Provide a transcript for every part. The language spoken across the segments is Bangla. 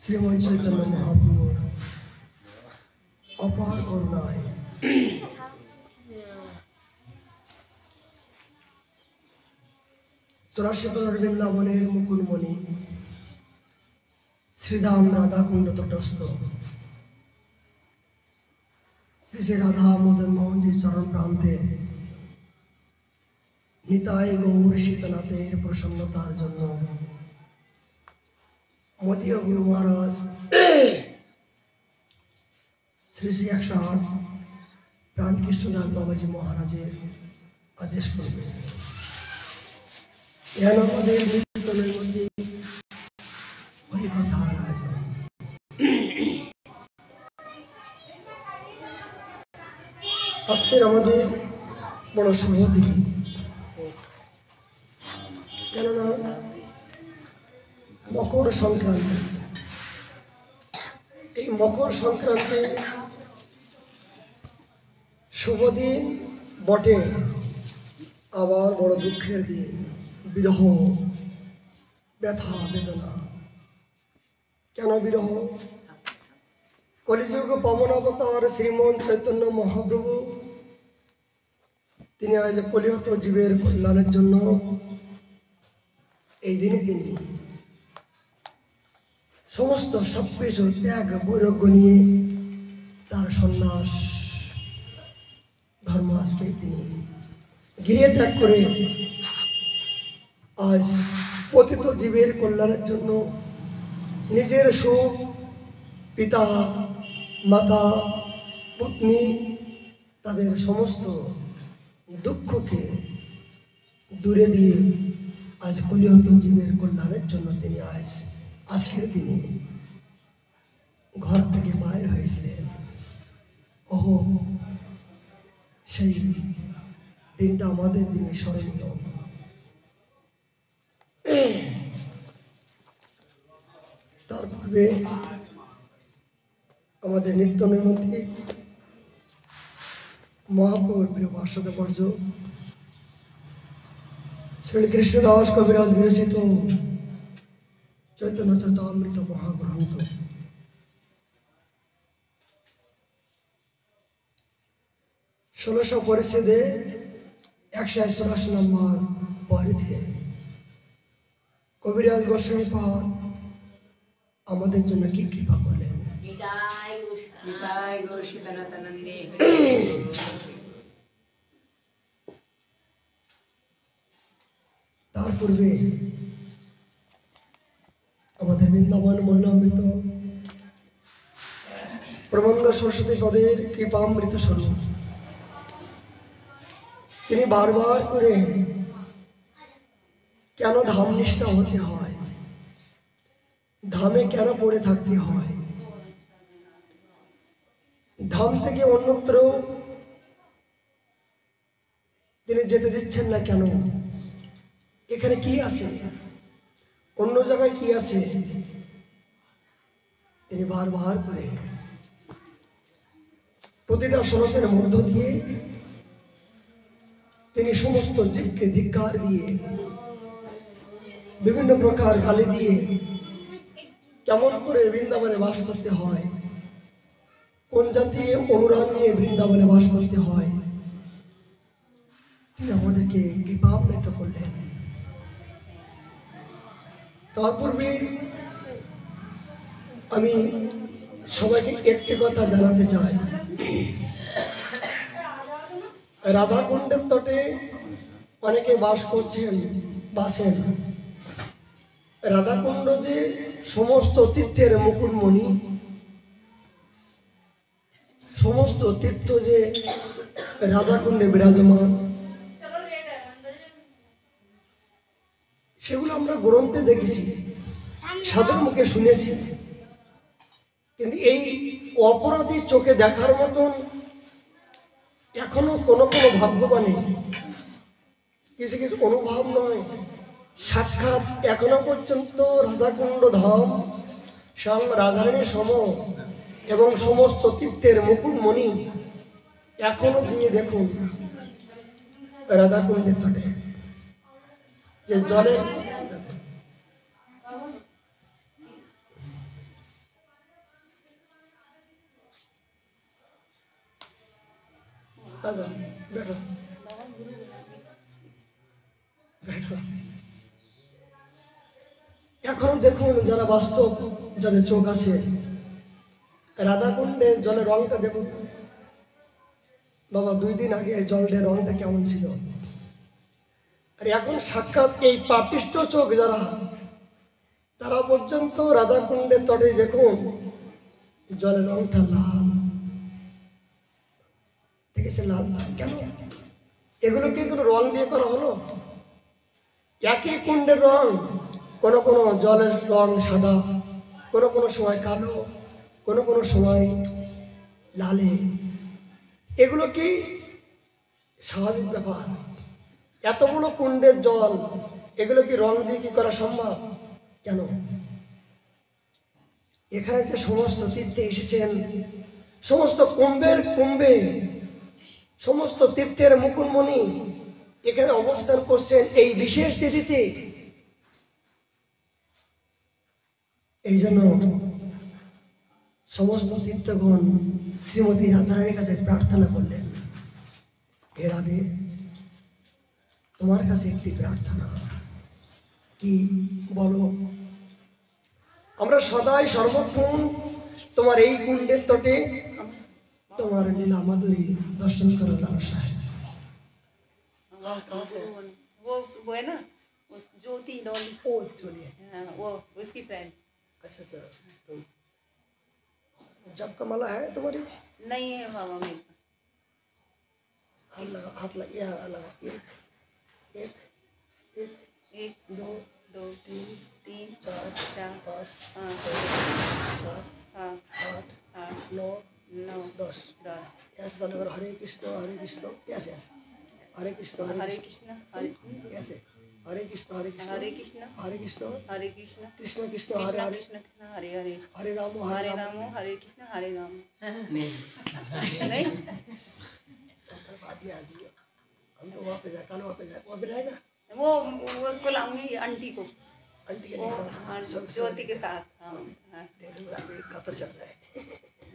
শ্রীমন চৈতন্য মহাপ্রভুর অপার করুণায় চুরাশিতর বৃন্দাবনের মুকুটমণি শ্রীধাম রাধাকুণ্ড তটস্থ শ্রী শ্রী রাধা মদন মোহনজির চরণ প্রান্তে নিতাই গৌর শীতনাথের প্রসন্নতার জন্য মদীয় গুরু মহারাজ শ্রী শ্রী 108 প্রাণকৃষ্ণদাস বাবাজি মহারাজের আদেশ করবে। এন আমাদের কীর্তনের মধ্যে হরিকথার আয়োজন। আজকের আমাদের বড় শুভ তিথি, কেননা মকর সংক্রান্তি। এই মকর সংক্রান্তি শুভ দিন বটে, আবার বড় দুঃখের দিন, বিরহ ব্যথা বেদনা। কেন বিরহ? কলিযুগ পবন অবতার শ্রীমন চৈতন্য মহাপ্রভু তিনি আজ কলিহত জীবের কল্যাণের জন্য এই দিনে তিনি সমস্ত সবকিছু ত্যাগ বৈরাগ্য নিয়ে তার সন্ন্যাস ধর্ম আজকে তিনি গৃহে ত্যাগ করে আজ পতিত জীবের কল্যাণের জন্য নিজের সুখ, পিতা মাতা পত্নী তাদের সমস্ত দুঃখকে দূরে দিয়ে আজ কলিহত জীবের কল্যাণের জন্য তিনি আজকের দিনে ঘর থেকে বাইর হয়েছিলেন। ওহো, সেই দিনটা আমাদের দিনে স্মরণীয়। তার পূর্বে আমাদের নিত্য নৈমিত্তিক মহাপ্রভুর প্রিয় পার্শ্বদ বর্জ শ্রী কৃষ্ণদাস কবিরাজ বিরচিত চৈতন্য চরিতামৃত মহাগ্রন্থ ষোলশ পরিচ্ছেদে 184 নম্বর পরিধে কবিরাজ গোস্বামী পাদ আমাদের জন্য কি কৃপা করলেন। তার পূর্বে আমাদের বৃন্দাবন মহিমামৃত প্রবন্ধ সরস্বতী পদের কৃপামৃত স্বরূপ তিনি বারবার করে কেন ধামনিষ্ঠা হতে হয়, ধামে কেন পড়ে থাকতে হয়, ধাম থেকে অন্যত্র তিনি যেতে দিচ্ছেন না কেন, এখানে কি আছে, অন্য জায়গায় কি আছে, তিনি বারবার করে প্রতিটা শ্লোকের মধ্য দিয়ে তিনি সমস্ত জীবকে ধিক্কার দিয়ে বিভিন্ন প্রকার গালি দিয়ে কেমন করে বৃন্দাবনে বাস করতে হয়, কোন জাতীয় অনুরাগ নিয়ে বৃন্দাবনে বাস করতে হয়, তিনি আমাদেরকে কৃপামৃত করলেন। তার পূর্বে আমি সবাইকে একটি কথা জানাতে চাই। রাধাকুণ্ডের তটে অনেকে বাস করছেন, বাসেন। রাধাকুণ্ড যে সমস্ত তীর্থের মুকুটমণি, সমস্ত তীর্থ যে রাধাকুণ্ডে বিরাজমান, সেগুলো আমরা গ্রন্থে দেখেছি, সাধুর মুখে শুনেছি, কিন্তু এই অপরাধী চোখে দেখার মতন এখনো কোনো কোনো ভাগ্যবানে কিছু কিছু অনুভব নয়, সাক্ষাৎ এখনো পর্যন্ত রাধাকুণ্ড ধাম শ্যাম রাধারানী সম এবং সমস্ত তীর্থের মুকুটমণি এখনো গিয়ে দেখুন রাধাকুণ্ডের তটে যে জলের आ जाओ, बैठो बैठो। এখন দেখুন যারা বাস্তব, যাদের চোখ আছে, রাধাকুণ্ডের জলের রংটা দেখুন বাবা। 2 দিন আগে জলের রংটা কেমন ছিল, আর এখন সাক্ষাৎ এই পাপিষ্ট চোখ যারা, তারা পর্যন্ত রাধাকুণ্ডের তটে দেখুন জলের রংটা লাল দেখেছে, লাল লাল কেন? এগুলো কি কোনো রং দিয়ে করা হলো? একই কুণ্ডের রং, কোনো কোনো জলের রং সাদা, কোনো কোনো সময় কালো, কোনো কোনো সময় লালে। এগুলো কি স্বাভাবিক ব্যাপার? এত বড় কুণ্ডের জল, এগুলো কি রং দিয়ে কি করা সম্ভব? কেন? এখানে যে সমস্ত তীর্থে এসেছেন, সমস্ত কুম্ভে সমস্ত তীর্থের মুকুটমণি এখানে অবস্থান করছেন এই বিশেষ তিথিতে। এই জন্য সমস্ত তীর্থগণ শ্রীমতী রাধারানীর কাছে প্রার্থনা করলেন, হে রাধে, তোমার কাছে একটি প্রার্থনা। কি বলো? আমরা সদাই সর্বক্ষণ তোমার এই কুণ্ডের তটে তোমার লীলা মাধুরী দর্শন করার আশা है। वो है ना, उस ज्योति डॉली, ओ चलिए, हाँ, वो उसकी फ्रेंड। अच्छा सर, तुम जब का माला है तुम्हारी? नहीं है मामा मेरे पास। हाथ लगा, हाथ लग गया, लगा। एक एक एक एक दो दो तीन तीन चार चार 5 हाँ 6 7 हाँ 8 आठ 9 नौ 10। 10। ऐसे चलो करो, हरे कृष्ण कैसे ऐसे, हरे कृष्ण हरे कृष्ण हरे कैसे, हरे कृष्ण हरे कृष्ण हरे कृष्ण हरे कृष्ण हरे कृष्ण कृष्ण कृष्ण हरे कृष्ण हरे कृष्ण कृष्ण हरे हरे हरे राम हरे राम हरे कृष्ण हरे राम। नहीं बाद में आ जाइए, हम तो वहाँ पे जाए, कल वहाँ पे जाए, वहाँ पे रहेगा वो उसको लाऊंगी आंटी को, आंटी के वो लिए। हाँ, ज्योति के साथ। हाँ हाँ देख लो, अभी कथा चल रहा है।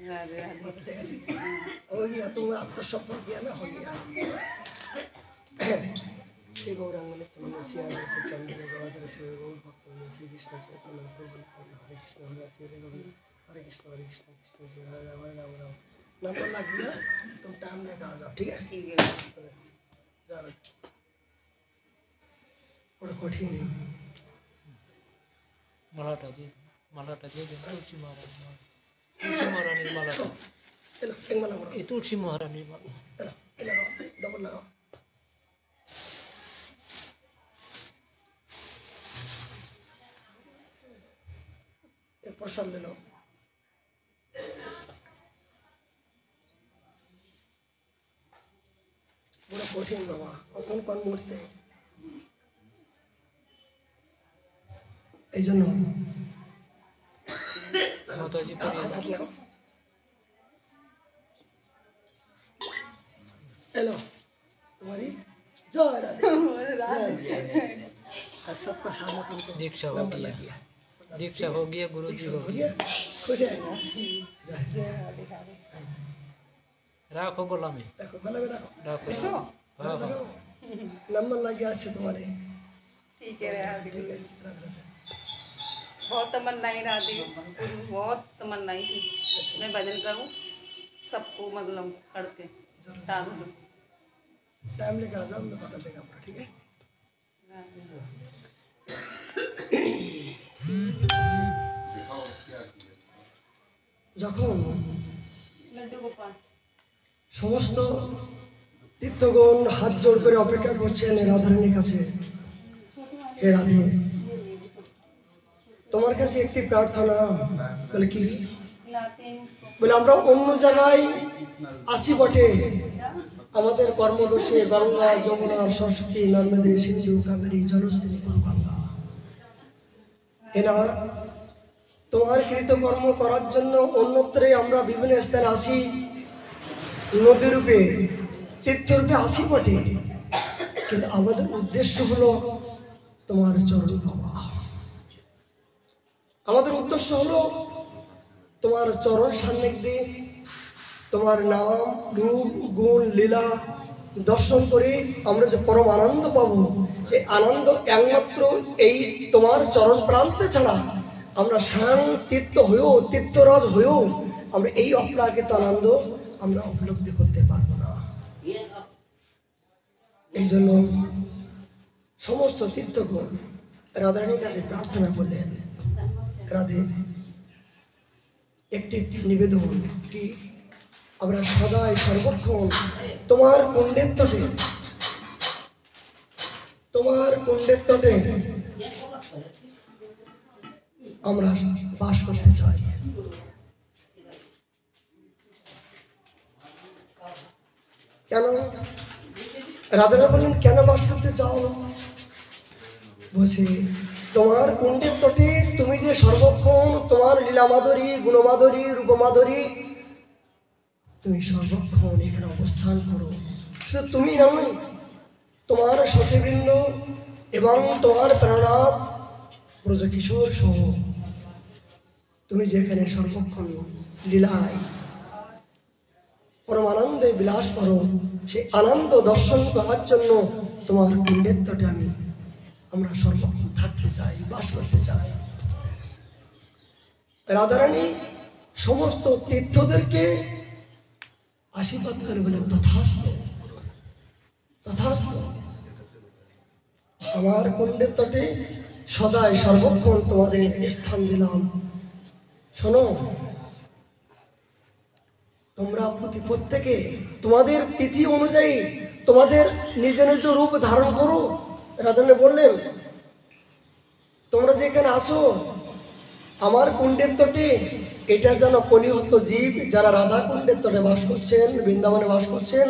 राधे राधे। बता देगा, ठीक है? हो गया, तुम आप तो सब पढ़ गया ना, हो गया। श्री गौरांग ने तुमने सिया ने तो चंद्र गौर श्री गौर भक्त ने श्री कृष्ण चैतन्य प्रभु हरे कृष्ण हरे श्री गोविंद हरे कृष्ण कृष्ण कृष्ण हरे राम राम। नंबर लग गया, तुम टाइम लेकर आ जाओ, ठीक है? ठीक है। जा रहा बड़ा कठिन है। মালাটা দিয়ে দেন তুলসী মহারানীর মালাটা, चलो एक माला करो, এই তুলসী মহারানীর মালা। चलो ये लगाओ, डबल लगाओ। एक प्रसाद ले लो। बड़ा कठिन बाबा, कौन कौन मुहूर्ते এই জন্য মাতাজি করিয়ে हाथ लगाओ। हेलो तुम्हारी जय राधे, जय आज सबका साथ तुमको दीक्षा हो नंबर गया, लग गया, दीक्षा हो गया, गुरु जी हो हो गया। गया, खुश है ना? जय রাখো গোলামে, देखो गले में रखो, রাখো। देखो হ্যাঁ হ্যাঁ नंबर लग गया आज से तुम्हारे, ठीक है राधे। ठीक है? राधे राधे। बहुत तमन्नाई राधे, बहुत तमन्नाई थी मैं भजन करूं, सबको मतलब करके डाल दूं। टाइम लेके आ जाओ, मैं बता देगा पूरा, ठीक है? যখন लड्डू गोपाल সমস্ত তীর্থগণ হাত জোড় করে অপেক্ষা করছেন রাধারানীর কাছে, হে রাধে, তোমার কাছে একটি প্রার্থনা। বলে কি? लाते हैं उसको। বলে আমরা অন্য জায়গায় আসি বটে, আমাদের কর্মদোষে গঙ্গা যমুনা সরস্বতী নর্মদে সিন্ধু কাবেরী জলস্থিনী গুরু গঙ্গা এনা তোমার কৃতকর্ম করার জন্য অন্যত্রে আমরা বিভিন্ন স্থানে আসি, নদীরূপে তীর্থরূপে আসি বটে, কিন্তু আমাদের উদ্দেশ্য হলো তোমার চরণ পাওয়া। আমাদের উদ্দেশ্য হলো তোমার চরণ সান্নিধ্যে তোমার নাম রূপ গুণ লীলা দর্শন করে আমরা যে পরম আনন্দ পাবো, সেই আনন্দ একমাত্র এই তোমার চরণ প্রান্তে ছাড়া আমরা স্বয়ং তীর্থ হয়েও তীর্থরাজ হয়েও আমরা এই অপ্রাকৃত আনন্দ আমরা উপলব্ধি করতে পারবো না। এই জন্য সমস্ত তীর্থগণ রাধারানীর কাছে প্রার্থনা করলেন, রাধে একটি নিবেদন কি আমরা সদাই সর্বক্ষণ তোমার কুণ্ডের তটে আমরা বাস করতে চাই। কেন রাধারা বললেন কেন বাস করতে চাও? বলছে তোমার কুণ্ডের তটে তুমি যে সর্বক্ষণ তোমার লীলা মাধুরী গুণমাধুরী রূপমাধুরী তুমি সর্বক্ষণ এখানে অবস্থান করো। শুধু তুমি নয়, তোমার সতীবৃন্দ এবং তোমার প্রাণনাথ ব্রজকিশোর সহ তুমি যেখানে সর্বক্ষণ লীলায় পরম আনন্দে বিলাস করো, সেই আনন্দ দর্শন করার জন্য তোমার কুণ্ডের তটে আমরা সর্বক্ষণ থাকতে চাই, বাস করতে চাই। রাধারানী সমস্ত তীর্থদেরকে আশীর্বাদ করে বলেন তথাস্তু তথাস্তু, আমার কুণ্ডের তটে সদাই সর্বক্ষণ তোমাদের স্থান দিলাম। শোনো, তোমরা প্রত্যেকে তোমাদের তিথি অনুযায়ী তোমাদের নিজ নিজ রূপ ধারণ করো। রাধারানী বললেন তোমরা যেখানে আসো আমার কুণ্ডের তটে, এটা যেন কলিহত জীব যারা রাধা কুণ্ডের তটে বাস করছেন, বৃন্দাবনে বাস করছেন,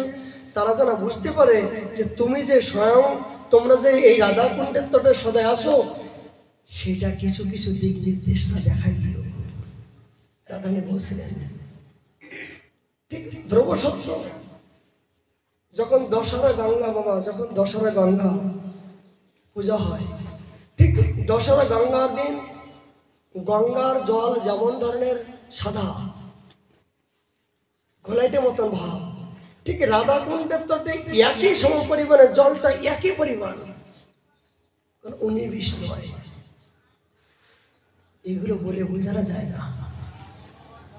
তারা যেন বুঝতে পারে যে তুমি যে স্বয়ং তোমরা যে এই রাধা কুণ্ডের তটে সদাই আসো, সেটা কিছু কিছু দিক নির্দেশনা দেখাই দিও। রাধারানী বলছিলেন ঠিক ধ্রুব সত্য। যখন দশহরা গঙ্গা পূজা হয়, ঠিক দশহরা গঙ্গার দিন গঙ্গার জল যেমন ধরনের সাদা ঘোলাইটের মতন ভাব, ঠিক রাধা কুণ্ডের তটে একই সম পরিমাণের জলটা একই পরিমাণ, উনিশ নয়। এগুলো বলে বোঝানো যায় না।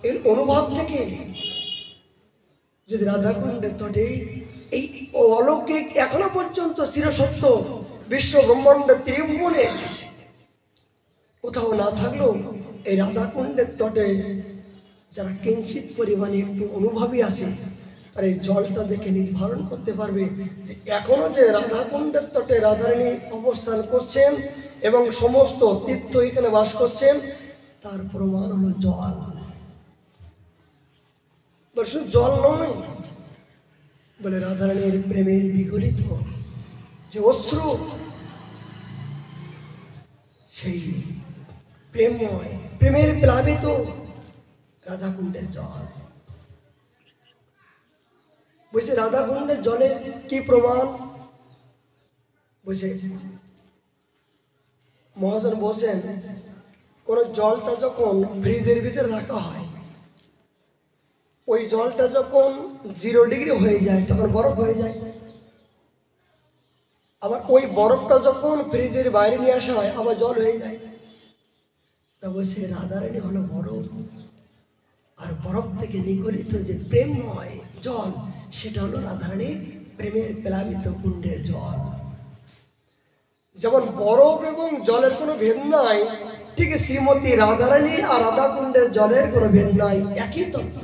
এর অনুভব থেকে যদি রাধা কুণ্ডের তটে এই অলৌকিক এখনো পর্যন্ত চিরসত্য বিশ্ব ব্রহ্মাণ্ডের ত্রিভুবনে কোথাও না থাকলেও এই রাধা কুণ্ডের তটে যারা কিঞ্চিত পরিমাণে একটু অনুভবী আছে, আর এই জলটা দেখে নির্ধারণ করতে পারবে যে এখনো যে রাধা কুণ্ডের তটে রাধারানী অবস্থান করছেন এবং সমস্ত তীর্থ এখানে বাস করছেন, তার প্রমাণ হলো জল। শুধু জল নয়, বলে রাধারানীর প্রেমের বিগলিত যে অশ্রু, সেই প্রেমময় প্রেমের প্লাবিত রাধাকুণ্ডের জল। বলছে রাধাকুণ্ডের জলের কি প্রমাণ? বলছে মহাজন বলছেন কোন জলটা যখন ফ্রিজের ভিতরে রাখা হয়, ওই জলটা যখন 0 ডিগ্রি হয়ে যায় তখন বরফ হয়ে যায়। আবার ওই বরফটা যখন ফ্রিজের বাইরে নিয়ে আসা হয় আবার জল হয়ে যায়। তা বলছে রাধারানী হলো বরফ, আর বরফ থেকে নিগলিত যে প্রেমময় জল, সেটা হলো রাধারানীর প্রেমের প্লাবিত কুণ্ডের জল। যেমন বরফ এবং জলের কোনো ভেদ নাই, ঠিক শ্রীমতী রাধারানী আর রাধা কুণ্ডের জলের কোনো ভেদ নাই, একই তত্ত্ব,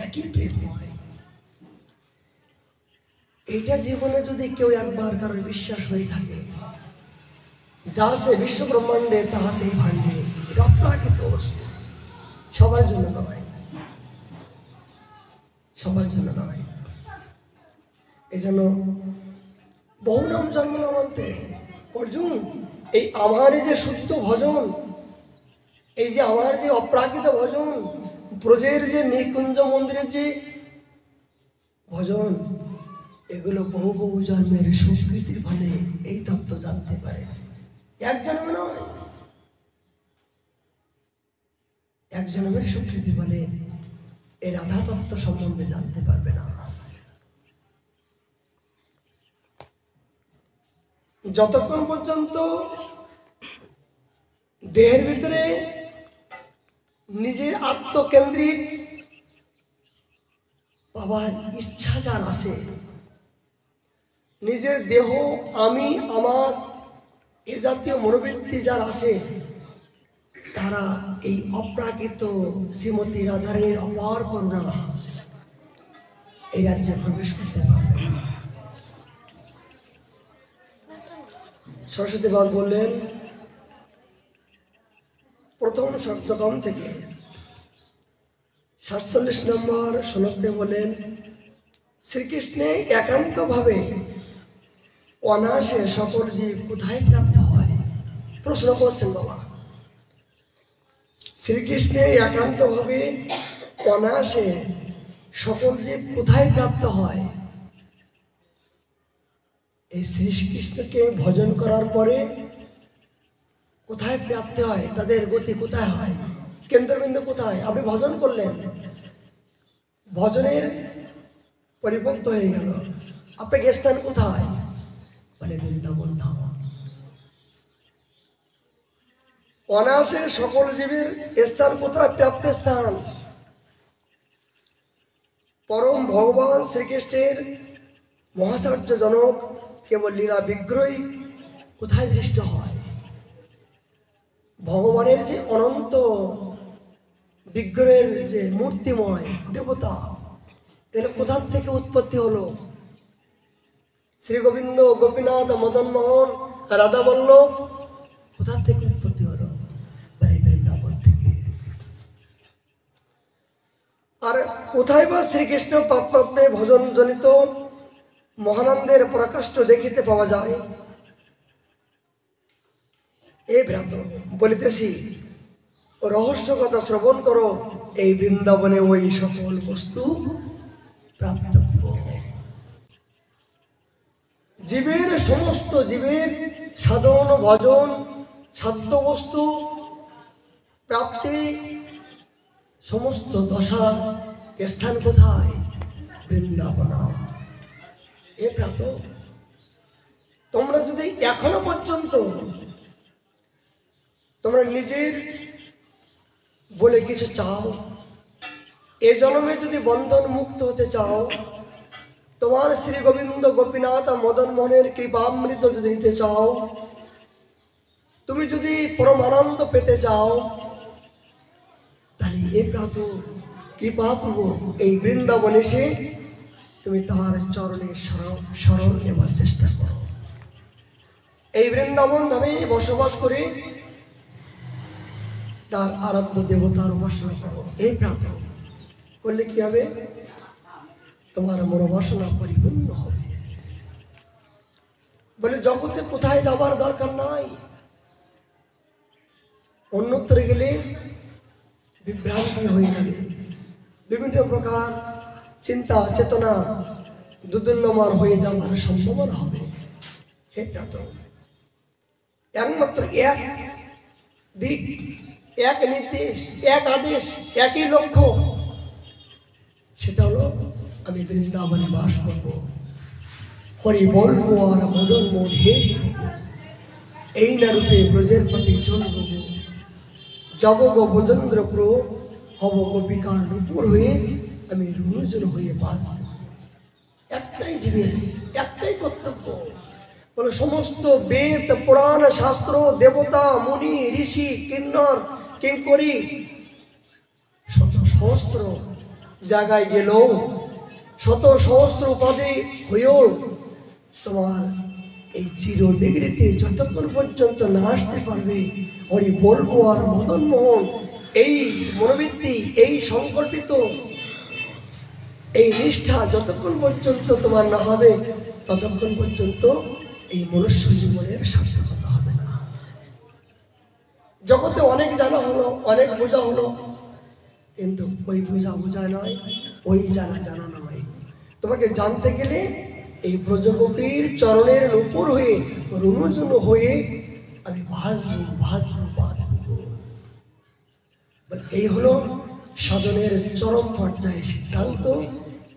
একই প্রেমময়। এটা জীবনে যদি কেউ একবার কারোর বিশ্বাস হয়ে থাকে, যা সে বিশ্ব ব্রহ্মাণ্ডে তাহা সেই ভাণ্ডে, এটা অপ্রাকৃত বস্তু, সবার জন্য নয়, সবার জন্য নয়। এই জন্য বহু নাম জন্মলাম আনতে অর্জুন, এই আমার যে শুদ্ধ ভজন, এই যে আমার যে অপ্রাকৃত ভজন, ব্রজের যে নিকুঞ্জ মন্দিরের যে ভজন, এগুলো বহু বহু জন্মের সুকৃতির ফলে এই তত্ত্ব জানতে পারে। এক জন্মে নয়, এক জন্মের সুকৃতি বলে এই রাধা তত্ত্ব সম্বন্ধে জানতে পারবে না। যতক্ষণ পর্যন্ত দেহের ভিতরে নিজের আত্মকেন্দ্রিক বাবার ইচ্ছা যার আছে, নিজের দেহ আমি আমার এ জাতীয় মনোবৃত্তি যার আছে, তারা এই অপ্রাকৃত শ্রীমতী রাধারানীর অপার করুণা এই রাজ্যে প্রবেশ করতে পারবে না। সরস্বতী বাদ বললেন প্রথম সপ্তকম থেকে 47 নম্বর শ্লোকে বলেন, শ্রীকৃষ্ণে একান্তভাবে অনায়াসে সকল জীব কোথায় প্রাপ্ত হয়? প্রশ্ন করছেন বাবা। শ্রীকৃষ্ণে একান্তভাবে অনায়াসে সকল জীব কোথায় প্রাপ্ত হয়? এই শ্রীকৃষ্ণকে ভজন করার পরে কোথায় প্রাপ্তি হয়? তাদের গতি কোথায় হয়? কেন্দ্রবিন্দু কোথায়? আপনি ভজন করলেন, ভজনের পরিপক্ত হয়ে গেল, আপনাকে স্থান কোথায়? বলে বৃন্দাবন ধাম। অনায়াসে সকল জীবের স্থান কোথায়? প্রাপ্তির স্থান পরম ভগবান শ্রীকৃষ্ণের মহাচার্য জনক কেবল লীলা বিগ্রহই কোথায় দৃষ্ট হয়? ভগবানের যে অনন্ত বিগ্রহের যে মূর্তিময় দেবতা, এর কোথা থেকে উৎপত্তি হলো? শ্রী গোবিন্দ, গোপীনাথ, মদন মোহন, রাধা বল্লভ কোথা থেকে উৎপত্তি হলো? বৃন্দাবন থেকে। আর কোথায় বা শ্রীকৃষ্ণ পাদপদ্মে ভজন জনিত মহানন্দের পরাকাষ্ঠ দেখিতে পাওয়া যায়? এ ভ্রাত বলিতেছি, রহস্য কথা শ্রবণ করো, এই বৃন্দাবনে ওই সকল বস্তু প্রাপ্তব্য। জীবের সমস্ত জীবের সাধন ভজন সাধ্য বস্তু প্রাপ্তি সমস্ত দশার স্থান কোথায়? বৃন্দাবন। এ প্রাত তোমরা যদি এখনো পর্যন্ত তোমরা নিজের বলে কিছু চাও, এ জন্মে যদি বন্ধন মুক্ত হতে চাও, তোমার শ্রী গোবিন্দ, গোপীনাথ, মদন মোহনের কৃপামৃত যদি নিতে চাও, তুমি যদি পরমানন্দ পেতে চাও, তাহলে এ প্রাত কৃপাপূর্বক এই বৃন্দাবনে এসে তুমি তার চরণে শরণ নেবার চেষ্টা করো। এই বৃন্দাবন ধামে বসবাস করে তার আরাধ্য দেবতার উপাসনা করো। এই প্রাত করলে কি হবে? তোমার মনোবাসনা পরিপূর্ণ হবে। বলে জগতে কোথায় যাবার দরকার নাই, অন্যত্রে গেলে বিভ্রান্তি হয়ে যাবে, বিভিন্ন প্রকার চিন্তা চেতনা দুদুল্যমান হয়ে যাওয়ার সম্ভাবনা হবে। হে প্রাত, একমাত্র এক দিক, এক নির্দেশ, এক আদেশ, একই লক্ষ্য, সেটা হলো আমি বৃন্দাবনে বাস করব, হরি বলবো আর মদন মোহন হে এই না রূপে ব্রজের প্রতি চলব, যাব গো ব্রজেন্দ্রপুর, হব গোপিকার নূপুর হয়ে আমি রুনুজন হয়ে বাঁচব। একটাই জীবের একটাই কর্তব্য। বলে সমস্ত বেদ পুরাণ শাস্ত্র দেবতা মুনি ঋষি কিন্নর কিঙ্করি শত সহস্র জায়গায় গেলেও, শত সহস্র উপাধি হয়েও তোমার এই চিরদিগৃতে যতক্ষণ পর্যন্ত না আসতে পারবে হরি বলবো আর মদন মোহন এই মনোবৃত্তি, এই সংকল্পিত এই নিষ্ঠা যতক্ষণ পর্যন্ত তোমার না হবে, ততক্ষণ পর্যন্ত এই মনুষ্য জীবনের সার্থকতা হবে না। জগতে অনেক জানা হলো, অনেক বোঝা হলো, কিন্তু ওই বোঝা নয়, ওই জানা নয়। তোমাকে জানতে গেলে এই ব্রজগোপীর চরণের উপর হয়ে রুনুজুন হয়ে আমি ভাসবো। এই হলো সাধনের চরম পর্যায়ে সিদ্ধান্ত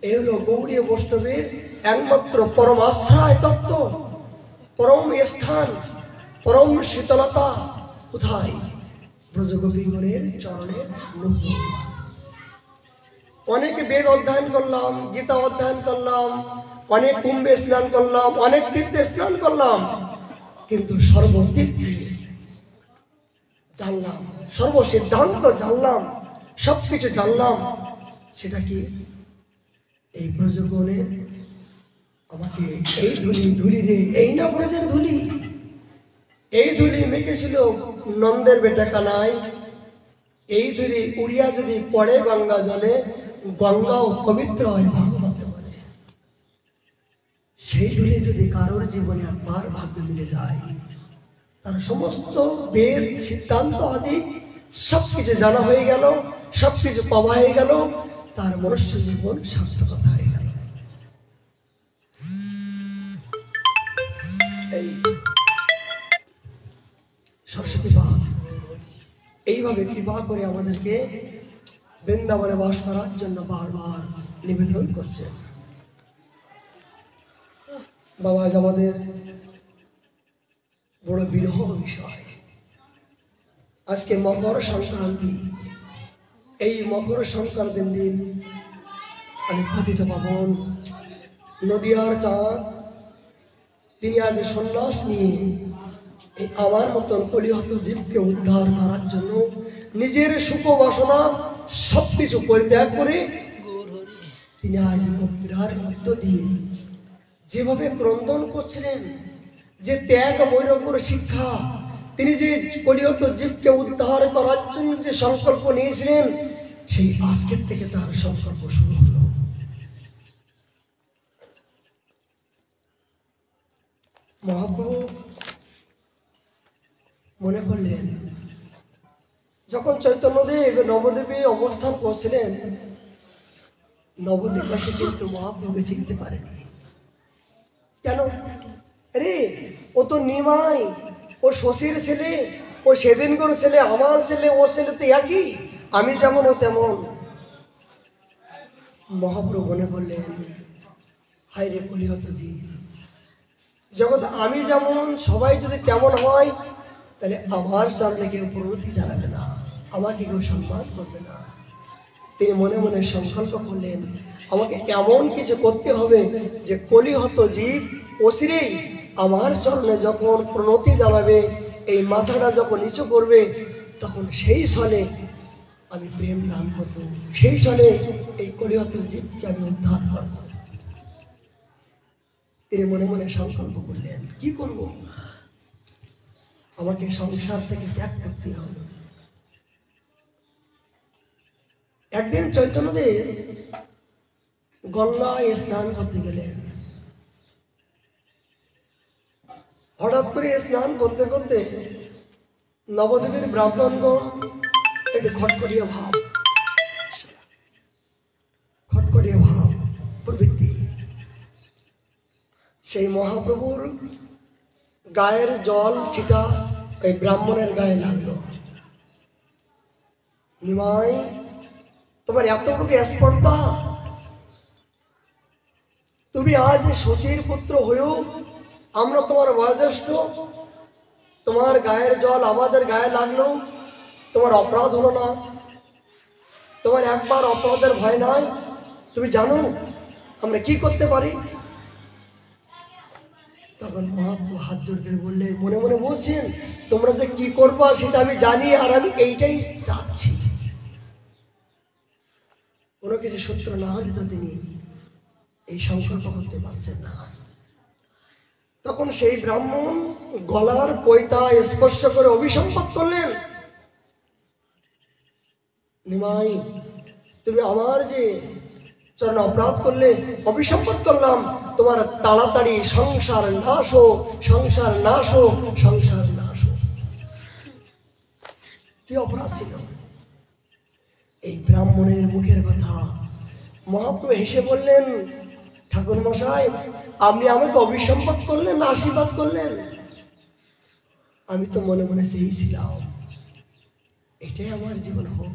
এ হলো গৌড়ীয় বৈষ্ণবের একমাত্র পরম আশ্রয় তত্ত্ব, পরম স্থান, পরম শীতলতা কোথায়? ব্রজগোপীগণের চরণের নূপুর। অনেক বেদ অধ্যয়ন করলাম, গীতা অধ্যয়ন করলাম, অনেক কুম্ভে স্নান করলাম, অনেক তীর্থে স্নান করলাম, কিন্তু সর্বতীর্থে জানলাম, সর্বসিদ্ধান্ত জানলাম, সবকিছু জানলাম, সেটা কি? এই ব্রজগণের আমাকে এই ধুলি রে, এই না ব্রজের ধুলি, এই ধুলি মেখেছিল নন্দের বেটা কানাই, এই ধুলি উড়িয়া যদি পড়ে গঙ্গা জলে, গঙ্গাও পবিত্র হয় ভাগবতে বলে। সেই ধুলি যদি কারোর জীবনে একবার ভাগ্য মিলে যায়, তার সমস্ত বেদ সিদ্ধান্ত আজই সবকিছু জানা হয়ে গেল, সবকিছু পাওয়া হয়ে গেল, তার মনুষ্য জীবন সার্থকতা হয়ে গেল। এই সরস্বতী মা এইভাবে কৃপা করে আমাদেরকে বৃন্দাবনে বাস করার জন্য বারবার নিবেদন করছেন। বাবা আজ আমাদের বড় বিরহ বিষয়। আজকে মকর সংক্রান্তি, এই মকর সংক্রান্তির দিন আমি পতিত পাবন নদিয়ার চাঁদ, তিনি আজ সন্ন্যাস নিয়ে এই আমার মতন কলিহত জীবকে উদ্ধার করার জন্য নিজের সুখ বাসনা সবকিছু পরিত্যাগ করে তিনি আজ গম্ভীরার মধ্য দিয়ে যেভাবে ক্রন্দন করছিলেন, যে ত্যাগ বৈরাগ্যের শিক্ষা, তিনি যে কলিহত জীবকে উদ্ধার করার জন্য যে সংকল্প নিয়েছিলেন, সেই আজকের থেকে তার সংকল্প শুরু হলো। মহাপ্রভু মনে করলেন, যখন চৈতন্যদেব নবদ্বীপে অবস্থান করছিলেন, নবদ্বীপবাসী কিন্তু মহাপ্রভুকে চিনতে পারেনি। কেন? আরে ও তো নিমাই, ও শশীর ছেলে, ও সেদিনকার ছেলে, আমার ছেলে, ওর ছেলে তো একই, আমি যেমন ও তেমন। মহাপ্রভু মনে করলেন, হায় রে কলিহত জীব, জগৎ আমি যেমন সবাই যদি তেমন হয়, তাহলে আমার চরণে কেউ প্রণতি জানাবে না, আমাকে কেউ সম্মান করবে না। তিনি মনে মনে সংকল্প করলেন, আমাকে এমন কিছু করতে হবে যে কলিহত জীব অচিরেই আমার চরণে যখন প্রণতি জানাবে, এই মাথাটা যখন নিচু করবে, তখন সেই ছলে আমি প্রেম দান করব, সেই ছলে এই কলিহত জীবকে আমি উদ্ধার করব। তিনি মনে মনে সংকল্প করলেন, কি করব? আমাকে সংসার থেকে ত্যাগ করতে হবে। একদিন চৈতন্যদেব গঙ্গায় স্নান করতে গেলেন। হঠাৎ করে স্নান করতে করতে নবদ্বীপের ব্রাহ্মণগণ একটু খটখটিয়া ভাব প্রবৃত্তি, সেই মহাপ্রভুর গায়ের জল ছিটা এই ব্রাহ্মণের গায়ে লাগলো। নিমাই, তোমার এতটুকু স্পর্ধা, তুমি আজ শশীর পুত্র হয়েও আমরা তোমার বয়োজ্যেষ্ঠ, তোমার গায়ের জল আমাদের গায়ে লাগলো, তোমার অপরাধ হলো না? তোমার একবার অপরাধের ভয় নাই? তুমি জানো আমরা কি করতে পারি? তখন মহাপ্রভু হাত জোর করে বললেন, মনে মনে বলছেন, তোমরা যে কি করবা সেটা আমি জানি, আর আমি এইটাই চাচ্ছি। কোনো কিছু সূত্র না হলে তো তিনি এই সংকল্প করতে পারছেন না। তখন সেই ব্রাহ্মণ গলার পৈতা স্পর্শ করে অভিসম্পাত করলেন, নিমাই, তুমি আমার যে চরণ অপরাধ করলে, অভিসম্পাত করলাম, তোমার তাড়াতাড়ি সংসার নাশ হোক, সংসার নাশ হোক, সংসার নাশ হোক। কি অপরাধ ছিল? এই ব্রাহ্মণের মুখের কথা মহাপ্রভু হেসে বললেন, ঠাকুর মশাই, আপনি আমাকে অভিসম্পাত করলেন না আশীর্বাদ করলেন? আমি তো মনে মনে চেয়েছিলাম এটাই আমার জীবন হোক,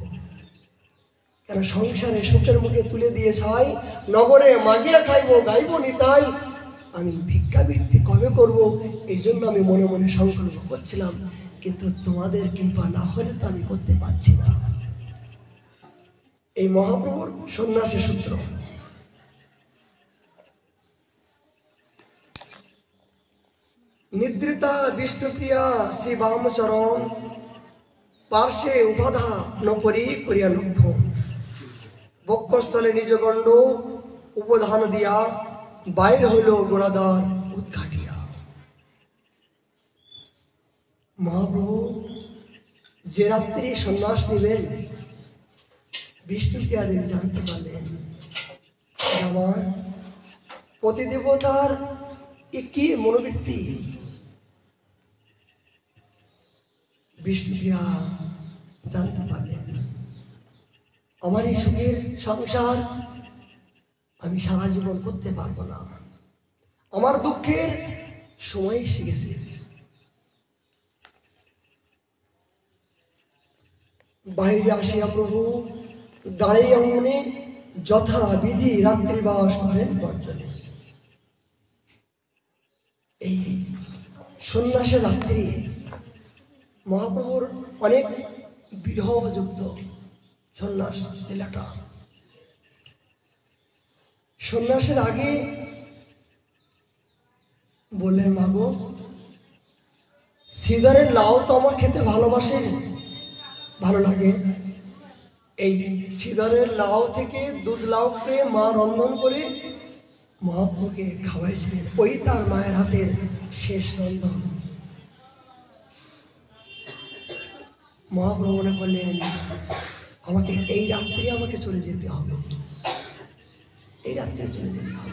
কেন সংসারে সুখের মুখে তুলে দিয়ে ছাই, নগরে মাগিয়া খাইব গাইব নিতাই, আমি ভিক্ষাবৃত্তি কবে করব, এই জন্য আমি মনে মনে সংকল্প করছিলাম, কিন্তু তোমাদের কৃপা না হলে তো আমি করতে পারছি না। এই মহাপ্রভুর সন্ন্যাসী সূত্র। নিদ্রিতা বিষ্ণুপ্রিয়া শ্রী বামচরণ, পার্শ্বে উপাধা নকরি করিয়া লক্ষণ, বক্ষস্থলে নিজ গণ্ড উপধান দিয়া, বাইর হইল গোড়াদার উদ্ঘাটিয়া। মহাপ্রভু যে রাত্রি সন্ন্যাস নিবেন, বিষ্ণুপ্রিয়া দেবী জানতে পারলেন আমার পতিদেবতার কি মনোবৃত্তি। বিষ্ণুপ্রিয়া জানতে পারলেন আমার এই সুখের সংসার আমি সারা জীবন করতে পারবো না, আমার দুঃখের সময় এসে গেছে। বাইরে আসিয়া প্রভু দাঁড়িয়ে অঙ্গনে যথাবিধি রাত্রিবাস করেন বর্জনে। এই সন্ন্যাসের রাত্রি মহাপ্রভুর অনেক বিরহযুক্ত সন্ন্যাস লীলাটা। সন্ন্যাসের আগে বললেন, মাগো সিদারের লাউ তো আমার খেতে ভালো লাগে। এই সিদারের লাউ থেকে দুধ লাউ করে মা রন্ধন করে মহাপ্রভুকে খাওয়াইছিলেন, ওই তার মায়ের হাতের শেষ রন্ধন। মহাপ্রভু মনে করলেন আমাকে এই রাত্রে আমাকে চলে যেতে হবে, এই রাত্রে চলে যেতে হবে।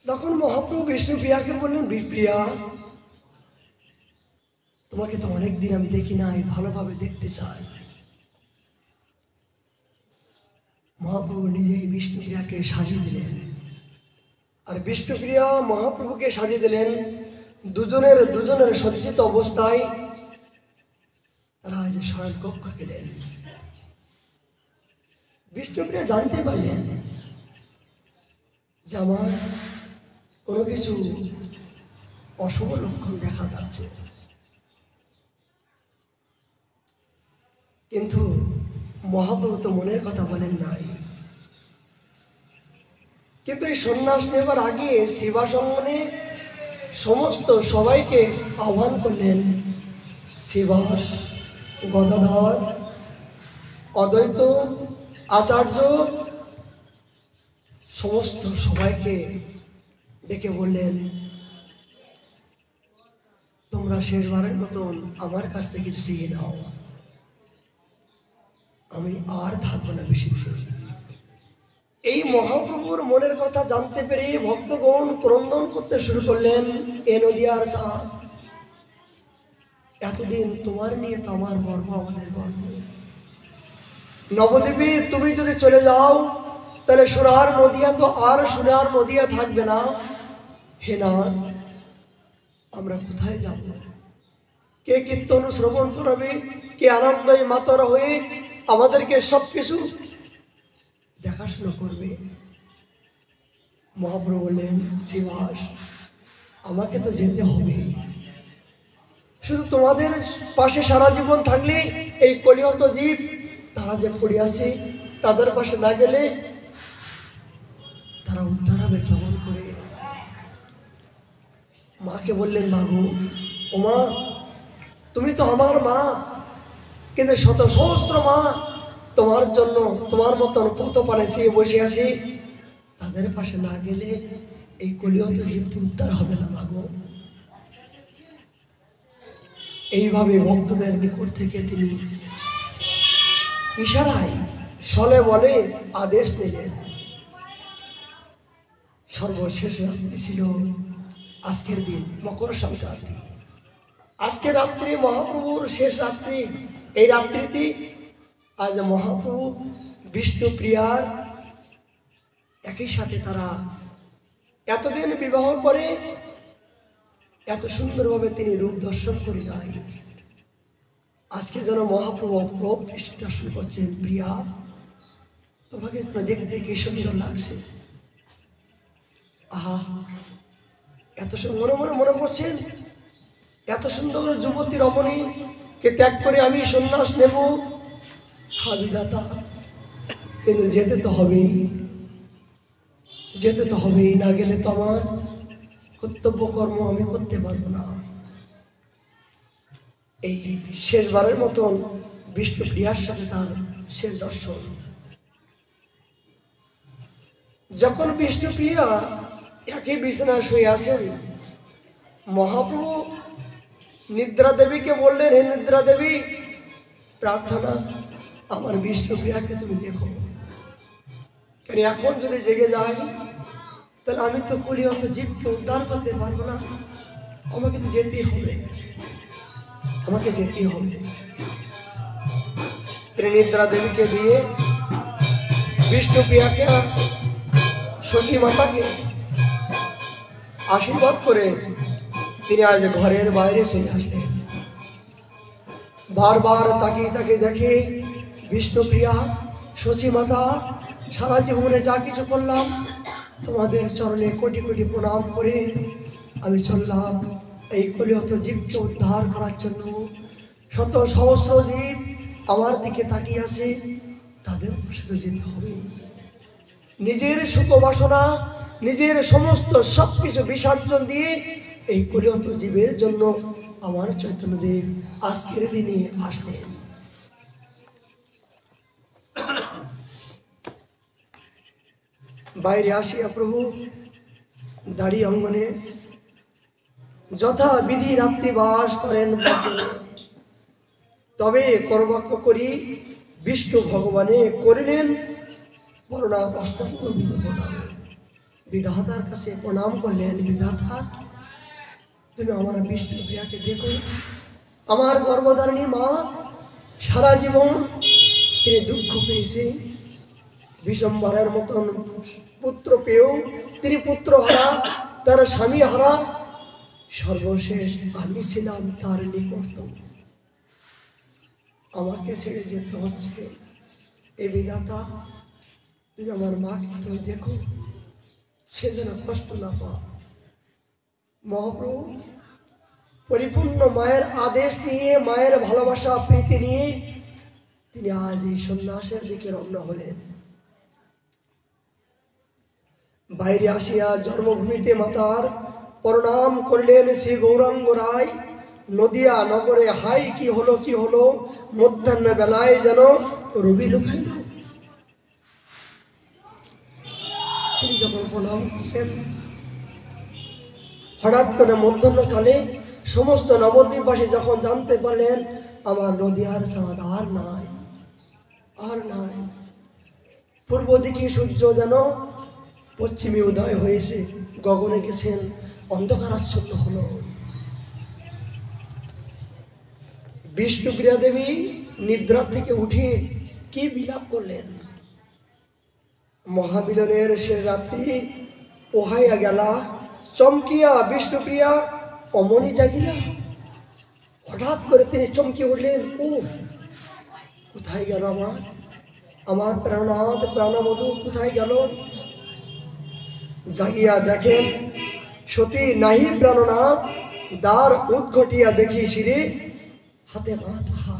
তখন মহাপ্রভু বিষ্ণুপ্রিয়াকে বললেন, বিপ্রিয়া তোমাকে তো অনেকদিন আমি দেখি নাই, ভালোভাবে দেখতে চাই। মহাপ্রভু নিজেই বিষ্ণুপ্রিয়াকে সাজিয়ে দিলেন, আর বিষ্ণুপ্রিয়া মহাপ্রভুকে সাজিয়ে দিলেন। দুজনের সজ্জিত অবস্থায় তারা আজ শয়ন কক্ষ গেলেন। বিষ্ণুপ্রিয়া জানতে পারলেন যে আমার কোনো কিছু অশুভ লক্ষণ দেখা যাচ্ছে, কিন্তু মহাপ্রভু তো মনের কথা বলেন নাই। কিন্তু এই সন্ন্যাস নেবার আগে সেবা সঙ্গনে সমস্ত সবাইকে আহ্বান করলেন। শ্রীবাস, গদাধর, অদ্বৈত, আচার্য সমস্ত সবাইকে ডেকে বললেন, তোমরা শেষবারের মতন আমার কাছ থেকে কিছু চেয়ে নাও, আমি আর থাকবো না বেশি দিন। এই মহাপ্রভুর মনের কথা জানতে পেরে ভক্তগণ ক্রন্দন করতে শুরু করলেন, এ নদিয়ার চাঁদ, এতদিন তোমার নিয়ে তো আমার গর্ব, আমাদের গর্ব। নবদ্বীপে তুমি যদি চলে যাও তাহলে সোনার নদিয়া তো আর সোনার নদিয়া থাকবে না। হে নাথ, আমরা কোথায় যাব? কে কীর্তন শ্রবণ করবে, কে আনন্দে মাতরা হয়ে আমাদেরকে সবকিছু দেখাশোনা করবে? মহাপ্রভু বললেন, শ্রীবাস, আমাকে তো যেতে হবে। শুধু তোমাদের পাশে সারা জীবন থাকলে এই কলিহত জীব তারা যে পড়ে আছে, তাদের পাশে না গেলে তারা উদ্ধার হবে কেমন করে? মাকে বললেন, মাগো, ও মা, তুমি তো আমার মা, কিন্তু শত সহস্র মা তোমার জন্য তোমার মতন পথ পানে চেয়ে বসে আছি, তাদের পাশে না গেলে এই কলিহত জীব উদ্ধার হবে না মাগো। এইভাবে ভক্তদের নিকট থেকে তিনি ইশারায় ছলে বলে আদেশ নিলেন। সর্বশেষ রাত্রি ছিল আজকের দিন, মকর সংক্রান্তি। আজকে রাত্রি মহাপ্রভুর শেষ রাত্রি। এই রাত্রিতে আজ মহাপ্রভু বিষ্ণুপ্রিয়ার একই সাথে তারা এতদিন বিবাহ পরে এত সুন্দরভাবে তিনি রূপ দর্শন করি নাই। আজকে যেন মহাপ্রভু অপরূপ দৃষ্টি দর্শন করছেন। প্রিয়া, তোমাকে যেন দেখতে কি সুন্দর লাগছে। আহা, এত সুন্দর মনে করছেন, এত সুন্দর যুবতী রমণীকে ত্যাগ করে আমি সন্ন্যাস নেব। হ্যাঁ বিধাতা, কিন্তু যেতে তো হবেই, যেতে তো হবেই, না গেলে তো আমার কর্তব্য কর্ম আমি করতে পারবো না। এই শেষবারের মতন বিষ্ণুপ্রিয়ার সাথে তার শেষ দর্শন। যখন বিষ্ণুপ্রিয়া একই বিছানায় শুয়ে আছেন, মহাপ্রভু নিদ্রা দেবীকে বললেন, হে নিদ্রা দেবী, প্রার্থনা আমার বিষ্ণুপ্রিয়াকে তুমি দেখো। কারণ এখন যদি জেগে যায় তাহলে আমি তো কলিহত জীবকে উদ্ধার করতে পারবো না, আমাকে তো যেতেই হবে, আমাকে যেতেই হবে। তিনি নিদ্রা দেবীকে দিয়ে বিষ্ণুপ্রিয়াকে, শশী মাতাকে আশীর্বাদ করে তিনি আজ ঘরের বাইরে চলে আসলেন। বারবার তাকিয়ে তাকিয়ে দেখে বিষ্ণুপ্রিয়া, শশী মাতা, সারা জীবনে যা কিছু করলাম তোমাদের চরণে কোটি কোটি প্রণাম করে আমি চললাম এই কলিহত জীবকে উদ্ধার করার জন্য। শত সহস্র জীব আমার দিকে তাকিয়ে আসে, তাদের সাথে যেতে হবে। নিজের সুখ বাসনা, নিজের সমস্ত সব কিছু বিসর্জন দিয়ে এই কলিহত জীবের জন্য আমার চৈতন্যদেব আজকের দিনে আসলেন। বাইরে আসিয়া প্রভু দাড়ি অঙ্গনে যথাবিধি রাত্রিবাস করেন। তবে করবাক্য করি বিষ্ণু ভগবানে করিলেন বরণাথ অষ্টাঙ্গ প্রণাম। বিধাতার কাছে প্রণাম করলেন, বিধাতা তুমি আমার বিষ্ণুপ্রিয়াকে দেখো, আমার গর্ভধারিণী মা সারা জীবন তিনি দুঃখ পেয়েছে, বিশ্বম্বরের মতন পুত্র পেয়েও তিনি পুত্র হারা, তার স্বামী হারা, সর্বশেষ আমি ছিলাম তার নিকটতম, আমাকে ছেড়ে যেতে হচ্ছে। এ বিধাতা তুমি আমার মাকে তুমি দেখো, সে যেন কষ্ট না পায়। মহাপ্রভু পরিপূর্ণ মায়ের আদেশ নিয়ে, মায়ের ভালোবাসা প্রীতি নিয়ে তিনি আজ এই সন্ন্যাসের দিকে রওনা হলেন। বাইরে আসিয়া জন্মভূমিতে মাতার প্রণাম করলেন শ্রী গৌরাঙ্গ রায়। নদিয়া নগরে হাই কি হলো, মধ্যাহ্ন বেলায় যেন রবি লুকাইল। তিনি যখন প্রণাম করছেন, হঠাৎ করে মধ্যাহ্নকালে সমস্ত নবদ্বীপবাসী যখন জানতে পারলেন আমার নদিয়ার চাঁদ আর নাই, আর নাই, পূর্ব দিকে সূর্য যেন পশ্চিমে উদয় হয়েছে, গগনে গেছেন, অন্ধকারাচ্ছন্ন হল। বিষ্ণুপ্রিয়া দেবী নিদ্রা থেকে উঠে কি বিলাপ করলেন। মহামিলনের সে রাত্রি ওহাইয়া গেলা, চমকিয়া বিষ্ণুপ্রিয়া অমনি জাগিলা। হঠাৎ করে তিনি চমকে উঠলেন, ও কোথায় গেল আমার প্রাণনাথ প্রাণবধূ কোথায় গেল? জাগিয়া দেখেন সতী নাহি প্রাণনাথ, দ্বার উদ্ঘটিয়া দেখি শিরে হাতে মাথা।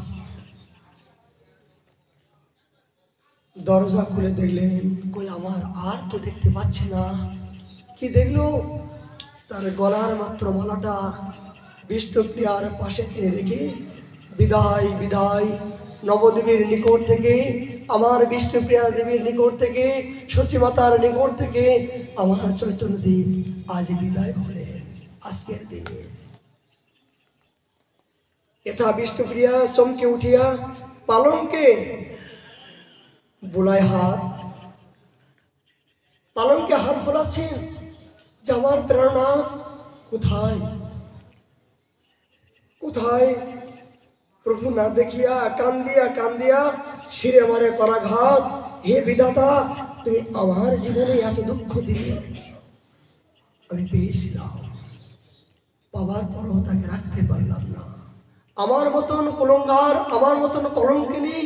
দরজা খুলে দেখলেন, কই আমার আর তো দেখতে পাচ্ছি না। কি দেখলো? তার গলার মাত্র মালাটা বিষ্ণুপ্রিয়ার পাশে তিনি রেখে বিদায় বিদায় নবদেবীর নিকট থেকে, আমার বিষ্ণুপ্রিয়া দেবীর নিকট থেকে, শশী মাতার নিকট থেকে আমার চৈতন্যদেব আজ বিদায় হলেন আজকের দিনে। এথা বিষ্ণুপ্রিয়া চমকে উঠিয়া পালঙ্কে বুলায় হাত, পালঙ্কে হাত বোলাচ্ছেন যে আমার প্রেরণা কোথায় কোথায়? প্রভু না দেখিয়া কান্দিয়া কান্দিয়া শিরে আমারে করাঘাত। হে বিধাতা, তুমি আমার জীবনে এত দুঃখ দিলে, আমি পেয়েছিলাম, পাবার পরও তাকে রাখতে পারলাম না, আমার মতন কুলঙ্গার, আমার মতন কলঙ্কিনী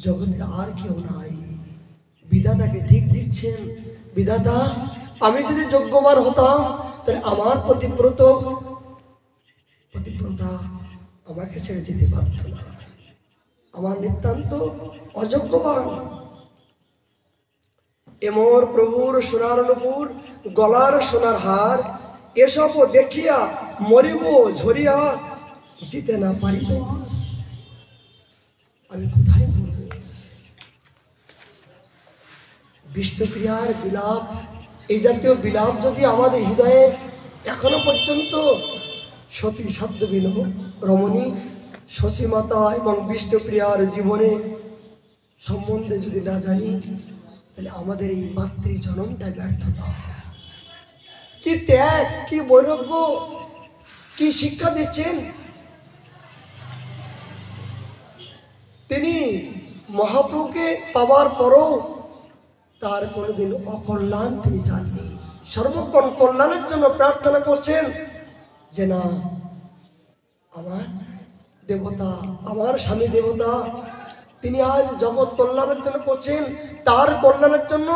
জগতে আর কেউ নাই। বিধাতাকে ধিক দিচ্ছেন। বিধাতা, আমি যদি যোগ্যবান হতাম তাহলে আমার পতিব্রতা আমাকে ছেড়ে যেতে পারত না। আমার নিতান্ত অযোগ্যবান। এমর প্রভুর সোনার নূপুর, গলার সোনার হার, এসব দেখিয়া মরিব ঝরিয়া, জিতে না পারিব আর। আমি কোথায় বলব? বিষ্ণুপ্রিয়ার বিলাপ, এই জাতীয় বিলাপ যদি আমাদের হৃদয়ে এখনো পর্যন্ত সতী সাধ্যবিন রমণী শশীমাতা এবং বিষ্ণুপ্রিয়ার জীবনে সম্বন্ধে যদি না জানি, তাহলে আমাদের এই মাতৃ জনমটা ব্যর্থতা। কি ত্যাগ, কি বৈরাগ্য, কি শিক্ষা দিচ্ছেন তিনি। মহাপ্রভুকে পাবার পরও তার কোনোদিন অকল্যাণ তিনি চাননি। সর্বক্ষণ কল্যাণের জন্য প্রার্থনা করছেন যে না, আমার দেবতা, আমার স্বামী দেবতা, তিনি আজ জগৎ কল্যাণের জন্য করছেন। তার কল্যাণের জন্য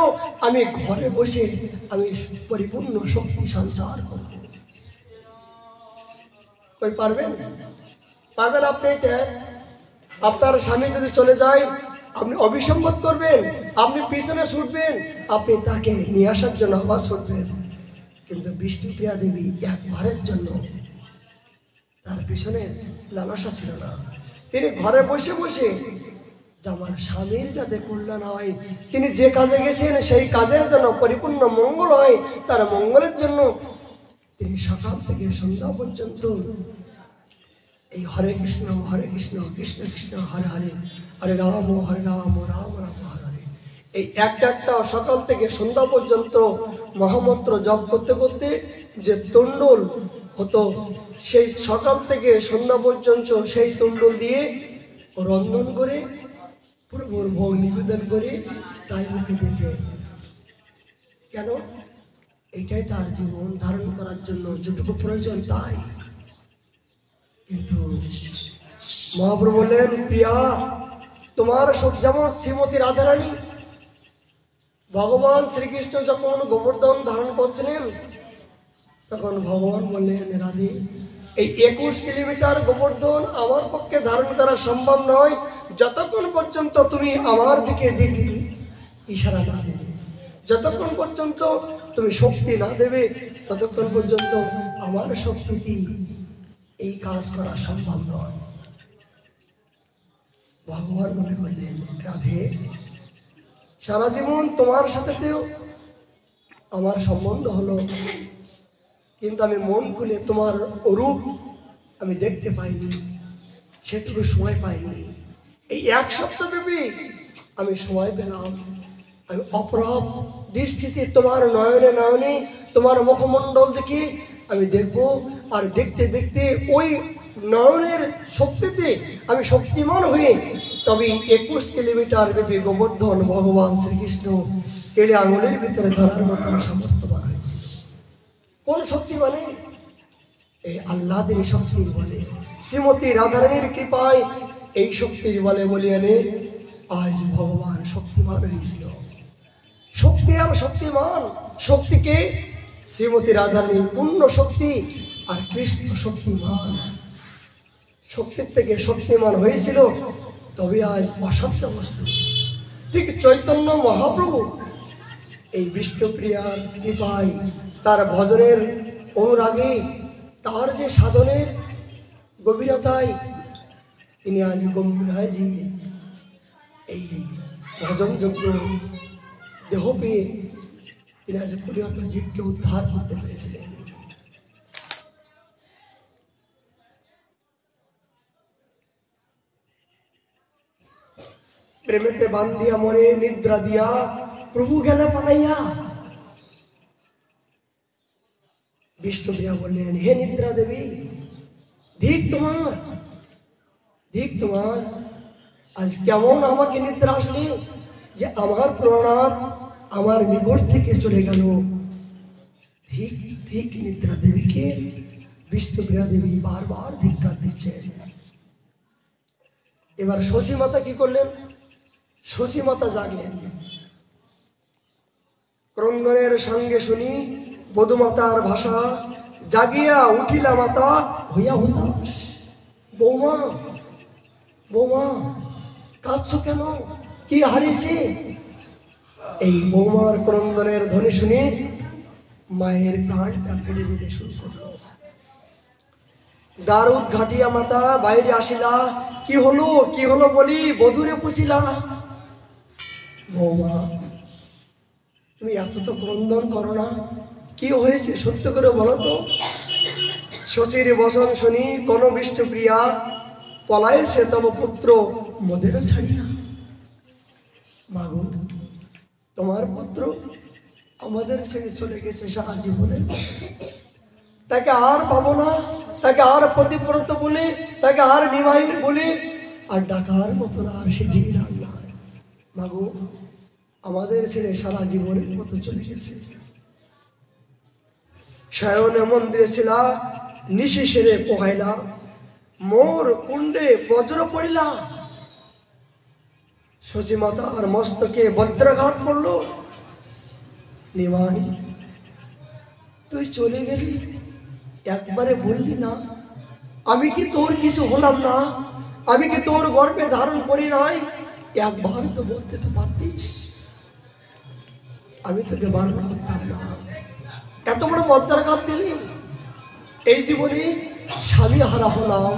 আমি ঘরে বসে আমি পরিপূর্ণ শক্তি সঞ্চার করব। কই পারবেন? পারবেন আপনি? আপনার স্বামী যদি চলে যায়, আপনি অভিসম্বোধ করবেন, আপনি পিছনে ছুটবেন, আপনি তাকে নিয়ে আসার জন্য আবার ছুটবেন। কিন্তু বিষ্ণুপ্রিয়া দেবী একবারের জন্য তার পিছনে লালসা ছিল না। তিনি ঘরে বসে বসে যে আমার স্বামীর যাতে কল্যাণ হয়, তিনি যে কাজে গেছেন সেই কাজের যেন পরিপূর্ণ মঙ্গল হয়, তার মঙ্গলের জন্য তিনি সকাল থেকে সন্ধ্যা পর্যন্ত এই হরে কৃষ্ণ কৃষ্ণ কৃষ্ণ হরে হরে, হরে রাম রাম রাম হরে হরে, এই একটা সকাল থেকে সন্ধ্যা পর্যন্ত মহামন্ত্র জপ করতে করতে যে তুণ্ডল হতো, সেই সকাল থেকে সন্ধ্যা পর্যন্ত সেই তুণ্ডল দিয়ে রন্ধন করে প্রভুর ভোগ নিবেদন করে তাই মুখে দিতেন। কেন? এটাই তার জীবন ধারণ করার জন্য যেটুকু প্রয়োজন তাই। কিন্তু মহাপ্রভু বললেন, প্রিয়া, তোমার সব যেমন শ্রীমতী রাধারানী, ভগবান শ্রীকৃষ্ণ যখন গোবর্ধন ধারণ করছিলেন তখন ভগবান বললেন, রাধে, এই 21 কিলোমিটার গোবর্ধন আমার পক্ষে ধারণ করা সম্ভব নয় যতক্ষণ পর্যন্ত তুমি আমার দিকে ইশারা না দেবে, যতক্ষণ পর্যন্ত তুমি শক্তি না দেবে, ততক্ষণ পর্যন্ত আমার শক্তিতে এই কাজ করা সম্ভব নয়। ভগবান মনে করলেন, রাধে, সারা জীবন তোমার সাথেও আমার সম্বন্ধ হলো, কিন্তু আমি মন খুলে তোমার রূপ আমি দেখতে পাইনি, সেটুকু সময় পাইনি। এই 1 সপ্তাহ ব্যাপী আমি সময় পেলাম। আমি অপরাধ দৃষ্টিতে তোমার নয়নে নয়নে তোমার মুখমণ্ডল দেখে আমি দেখব, আর দেখতে দেখতে ওই নয়নের শক্তিতে আমি শক্তিমান হয়ে তবে 21 কিলোমিটার ব্যাপী গোবর্ধন ভগবান শ্রীকৃষ্ণ কেড়ে আঙুলের ভিতরে ধরার মতো সামর্থ্যবান হয়েছিল। কোন শক্তি বলে? এই আল্লাহদের শক্তির বলে, শ্রীমতী রাধারানীর কৃপায় এই শক্তির বলে বলিয়ানে আজ ভগবান শক্তিমান হয়েছিল। শক্তি আর শক্তিমান, শক্তিকে শ্রীমতী রাধারানী পূর্ণ শক্তি আর কৃষ্ণ শক্তিমান, শক্তির থেকে শক্তিমান হয়েছিল, তবে আজ অসাধ্য বস্তু। ঠিক চৈতন্য মহাপ্রভু এই বিষ্ণুপ্রিয়ার কৃপায়, তার ভজনের অনুরাগে, তার যে সাধনের গভীরতায় তিনি আজ গম্ভীরায়জি এই ভজনযোগ্য দেহ পেয়ে তিনি আজ পরিহত জীবকে উদ্ধার করতে পেরেছিলেন। প্রেমেতে বান্ধিয়া মরে নিদ্রা দিয়া প্রভু গেল পালাইয়া। বিষ্ণুপ্রিয়া বললেন, হে নিদ্রা দেবী, ধিক তোমার, ধিক তোমার, আজ কেমন আমাকে নিদ্রা আসলে যে আমার প্রাণনাথ আমার নিকট থেকে চলে গেল। ধিক ধিক নিদ্রা দেবীকে বিষ্ণুপ্রিয়া দেবী বারবার ধিক্কার দিচ্ছেন। এবার শশী মাতা কি করলেন? শশী মাতা জাগলেন। ক্রন্দনের সঙ্গে শুনি বধূমাতার ভাষা, জাগিয়া উঠিলা মাতা হইয়া হতাশ। বৌমা, বৌমা, কাঁদছো কেন? কি হারিয়েছে? এই বৌমার ক্রন্দনের ধ্বনি শুনে মায়ের প্রাণটা ফেলে যেতে শুরু করলো। দ্বার উদ্ঘাটিয়া মাতা বাইরে আসিলা। কি হলো, কি হলো বলি বধূরে পুছিলা। বৌমা, তুমি এত তো ক্রন্দন করো না, কি হয়েছে সত্য করে বলো তো। শশীর বচন শুনি কোন বিষ্ণুপ্রিয়া, পলায়েছে তব পুত্র মোদের ছাড়িয়া। মাগো, তোমার পুত্র আমাদের ছেড়ে চলে গেছে সারা জীবনে, তাকে আর পাবো না, তাকে আর প্রতিব্রত বলে, তাকে আর নিমাই বলে আর ডাকার মতন আর সে দিন আর নাই। মাগো, আমাদের ছেড়ে সারা জীবনের মতো চলে গেছে। শয়নে মন্দিরে ছিলা, নিশি সেরে পোহাইলা, মোর কুণ্ডে বজ্র পড়িলা। শশী মাতার মস্তকে বজ্রাঘাত করলো। নিমাই, তুই চলে গেলি, একবারে বললি না? আমি কি তোর কিছু হলাম না? আমি কি তোর গর্ভে ধারণ করি নাই? একবার তো বলতে তো পারতিস, আমি তোকে বারণ করতাম না। এত বড় বজ্রাঘাত দিলি। এই জীবনে স্বামী হারা হলাম,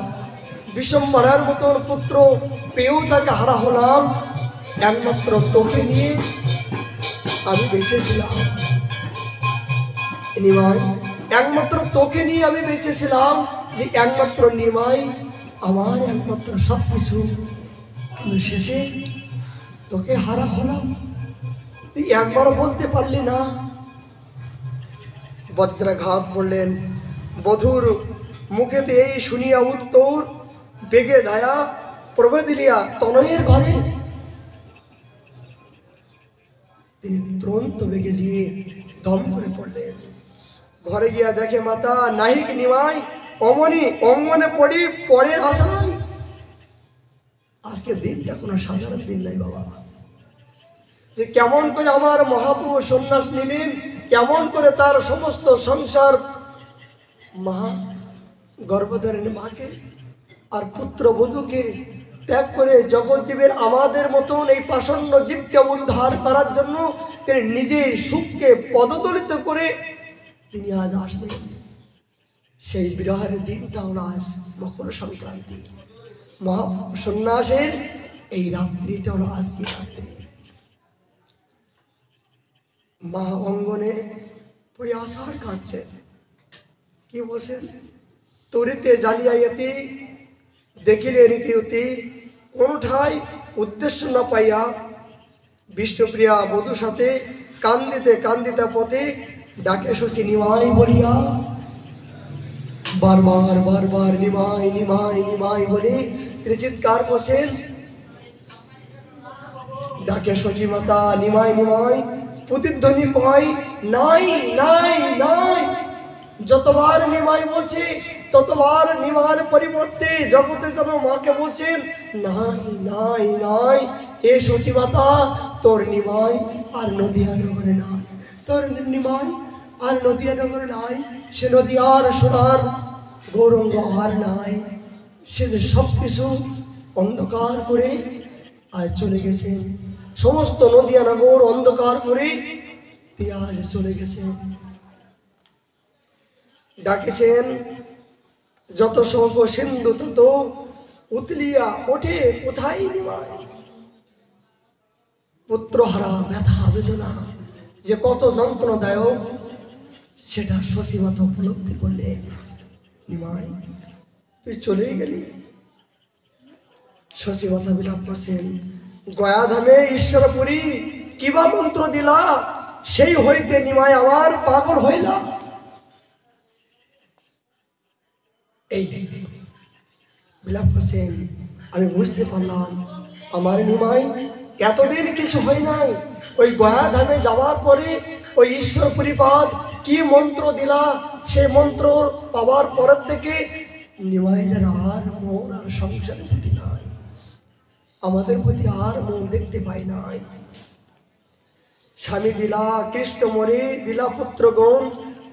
বিশ্বম্বরের মতন পুত্র পেয়েও তাকে হারা হলাম, একমাত্র তোকে নিয়ে আমি বেঁচেছিলাম। নিমাই, একমাত্র তোকে নিয়ে আমি বেঁচেছিলাম, যে একমাত্র নিমাই আমার একমাত্র সব কিছু। কিন্তু শেষে তোকে হারা হলাম, তুই একবার বলতে পারলি না। বজ্রাঘাত করলেন। বধূর মুখেতে এই শুনিয়া উত্তর, বেগে ধায়া প্রভেদিলিয়া তনয়ের ঘরে। তিনি তুরন্ত বেগে গিয়ে দম করে পড়লেন। ঘরে গিয়া দেখে মাতা নাহিক নিমাই, অমনি অঙ্গনে পড়ি পরের আশায়। আজকে দিনটা কোনো সাধারণ দিন নাই বাবা, যে কেমন করে আমার মহাপ্রভু সন্ন্যাস নিলেন, কেমন করে তার সমস্ত সংসার মা গর্ভধারিণী মাকে আর পুত্র বধূকে ত্যাগ করে জগৎজীবের আমাদের মতন এই পাষণ্ড জীবকে উদ্ধার করার জন্য তিনি নিজের সুখকে পদদলিত করে তিনি আজ আসবেন। সেই বিরহের দিনটা হলো আজ মকর সংক্রান্তি। মহাপ্রভু সন্ন্যাসের এই রাত্রিটা হলো আজকে রাত্রি। মা অঙ্গনে পড়ে আশার কাঁদছেন। কি বলছেন? তরিতে জ্বালিয়াইতে দেখিলে রীতিউতি, কোনঠায় উদ্দেশ্য না পাইয়া বিষ্ণুপ্রিয়া বধূর সাথে কান্দিতে কান্দিতে পথে ডাকে শশী নিমাই বলিয়া। বারবার বারবার নিমাই নিমাই নিমাই বলে তিনি চিৎকার করছেন। ডাকে শশী মাতা নিমাই নিমাই, প্রতিধ্বনি কয় নাই নাই নাই। যতবার নিমাই বসে ততবার নিমার পরিবর্তে জগতে যেন মাকে বসেন নাই নাই নাই। এ শশী মাতা, তোর নিমাই আর নদিয়া নগরে নাই, তোর নিমাই আর নদিয়া নগরে নাই। সে নদী আর সোনার গৌরঙ্গ আর নাই। সে যে সব কিছু অন্ধকার করে আজ চলে গেছেন। সমস্ত নদিয়া নগর অন্ধকার করে তিনি আজ চলে গেছেন। ডাকেছেন যত সৌভ সিন্ধু তত উতলিয়া ওঠে কোথায় নিমাই। পুত্রহারা ব্যথা বেদনা যে কত যন্ত্রণাদায়ক সেটা শশী মাতা উপলব্ধি করলে। নিমাই, তুই চলেই গেলি। শশী মাতা বিলাপ করছেন। গয়াধামে ঈশ্বরপুরী কিবা মন্ত্র দিলা, সেই হইতে নিমাই আমার পাগল হইলা। এই বিলাপ করছেন। আমি বুঝতে পারলাম আমার নিমাই এতদিন কিছু হয় নাই। ওই গয়াধামে যাওয়ার পরে ওই ঈশ্বরপুরী পাদ কি মন্ত্র দিলা, সেই মন্ত্র পাওয়ার পরের থেকে নিমাই যেন আর মন আর সংসারের প্রতি নাই। আমাদের প্রতি আর মন দেখতে পাই নাই। স্বামী দিলা, কৃষ্ণ মরে দিলা পুত্রগণ,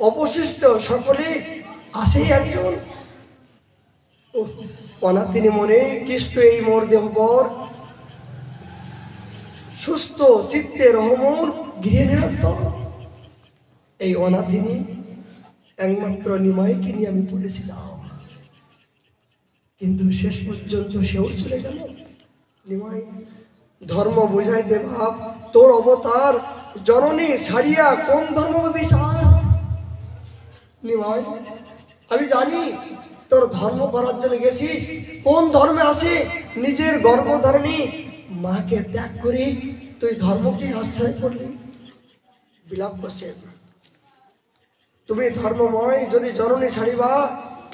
অবশিষ্ট সকলে আসে একজন। অনাথিনী মনে কৃষ্ণ এই মোর দেহবর, সুস্থ চিত্তে রহমন গৃহে নিরন্তর। এই অনাথিনী একমাত্র নিমাইকে নিয়ে আমি পড়েছিলাম, কিন্তু শেষ পর্যন্ত সেও চলে গেল। নিমাই ধর্ম বুঝাইতে ভাব, তোর অবতার জননী ছাড়িয়া কোন ধর্ম বিচার। নিমাই আমি জানি তোর ধর্ম করার জন্য গেছিস, কোন ধর্মে আসে নিজের গর্ভধারিণী মাকে ত্যাগ করে তুই ধর্মকে আশ্রয় করলি। বিলাপ করছেন, তুমি ধর্মময় যদি জননী ছাড়িবা,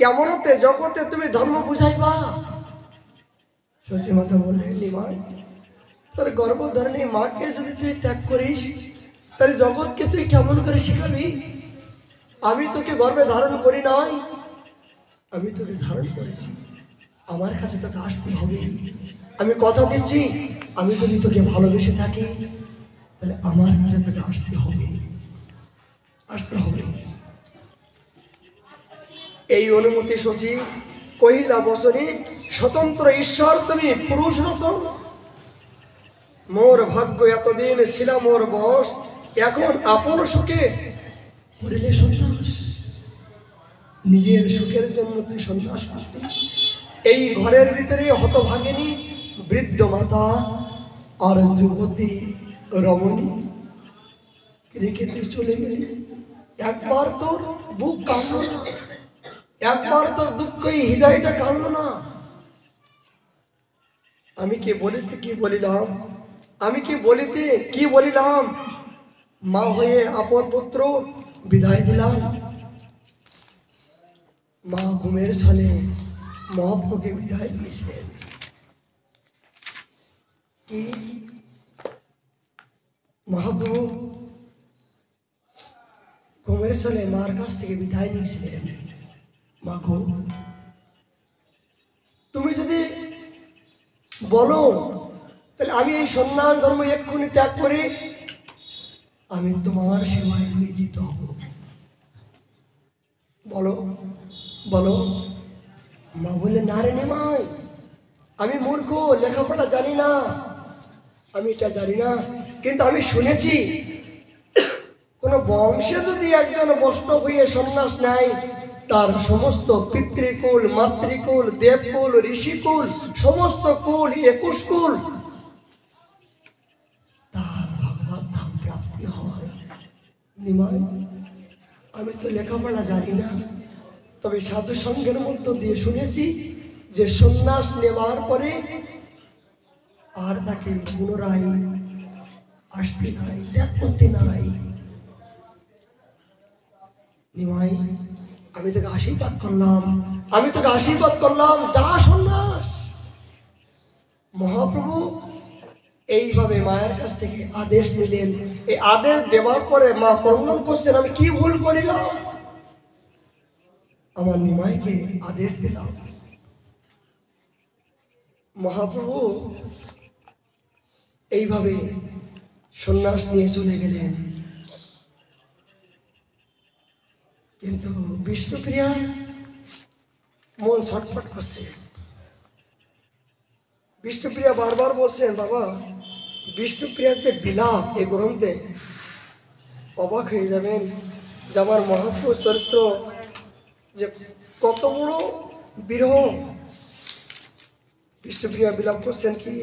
কেমনতে জগতে তুমি ধর্ম বুঝাইবা। শশী মাতা বললেন, নিমাই তোর গর্ভধারিণী মাকে যদি তুই ত্যাগ করিস, তাহলে জগৎকে তুই কেমন করে শিখাবি? আমি তোকে গর্ভে ধারণ করি নাই, আমি তোকে ধারণ করেছি, আমার কাছে তোকে আসতে হবে। আমি কথা দিচ্ছি, আমি যদি তোকে ভালোবেসে থাকি, তাহলে আমার কাছে তোকে আসতে হবে, আসতে হবে। এই অনুমতি শশী কহিলা বসনে, স্বতন্ত্র ঈশ্বর তুমি পুরুষ রতন। মোর ভাগ্য এতদিন ছিল মোর বশ, এখন আপন সুখে করিলে সন্ন্যাস। নিজের সুখের জন্য তুই সন্ন্যাস করবি। এই ঘরের ভিতরে হতভাগিনী বৃদ্ধ মাতা আর যুবতী রমণী রেখে তুই চলে গেলি। একবার তোর বুক কাঁদলো না, একবার তোর দুঃখ হৃদয়টা কাঁদলো না। আমি কি বলিতে কি বলিলাম, আমি কি বলিতে কি বলিলাম, মা হয়ে আপন পুত্র বিদায় দিলাম। মা ঘুমের ছলে মহাপ্রভুকে বিদায় দিয়েছিলেন। কি মহাপ্রভু ঘুমের ছলে মার কাছ থেকে বিদায় নিয়েছিলেন। মা গো, তুমি যদি বলো তাহলে আমি এই সন্ন্যাস ধর্ম এক্ষুনি ত্যাগ করে আমি তোমার সেবায় নিয়োজিত হব। বলো বলো। মা বলে, না রে নিমাই, আমি মূর্খ, লেখাপড়া জানি না, আমি এটা জানি না, কিন্তু আমি শুনেছি কোন বংশে যদি একজন বৈষ্ণব হয়ে সন্ন্যাস নেয়, তার সমস্ত পিতৃকুল, মাতৃকুল, দেবকুল, ঋষিকুল, সমস্ত কুল, 21 কুল, তার ভগবত ধাম প্রাপ্তি হয়। নিমাই, আমি তো লেখাপড়া জানি না, তবে সাধু সঙ্গের মধ্য দিয়ে শুনেছি যে সন্ন্যাস নেবার পরে আর তাকে পুনরায় আসতে নাই, ত্যাগ করতে নাই। নিমাই, আমি তোকে আশীর্বাদ করলাম, আমি তোকে আশীর্বাদ করলাম, যা সন্ন্যাস। মহাপ্রভু এইভাবে মায়ের কাছ থেকে আদেশ নিলেন। এই আদেশ দেওয়ার পরে মা ক্রন্দন করছেন, আমি কি ভুল করিলাম, আমার নিমাইকে আদেশ দিলাম। মহাপ্রভু এইভাবে সন্ন্যাস নিয়ে চলে গেলেন। কিন্তু বিষ্ণুপ্রিয়া মন ছটফট করছে। বিষ্ণুপ্রিয়া বারবার বলছেন, বাবা বিষ্ণুপ্রিয়ার যে বিলাপ এই গ্রন্থে, অবাক হয়ে যাবেন যে আমার মহাপ্রভু চরিত্র যে কত বড় বিরহ। বিষ্ণুপ্রিয়া বিলাপ করছেন কি,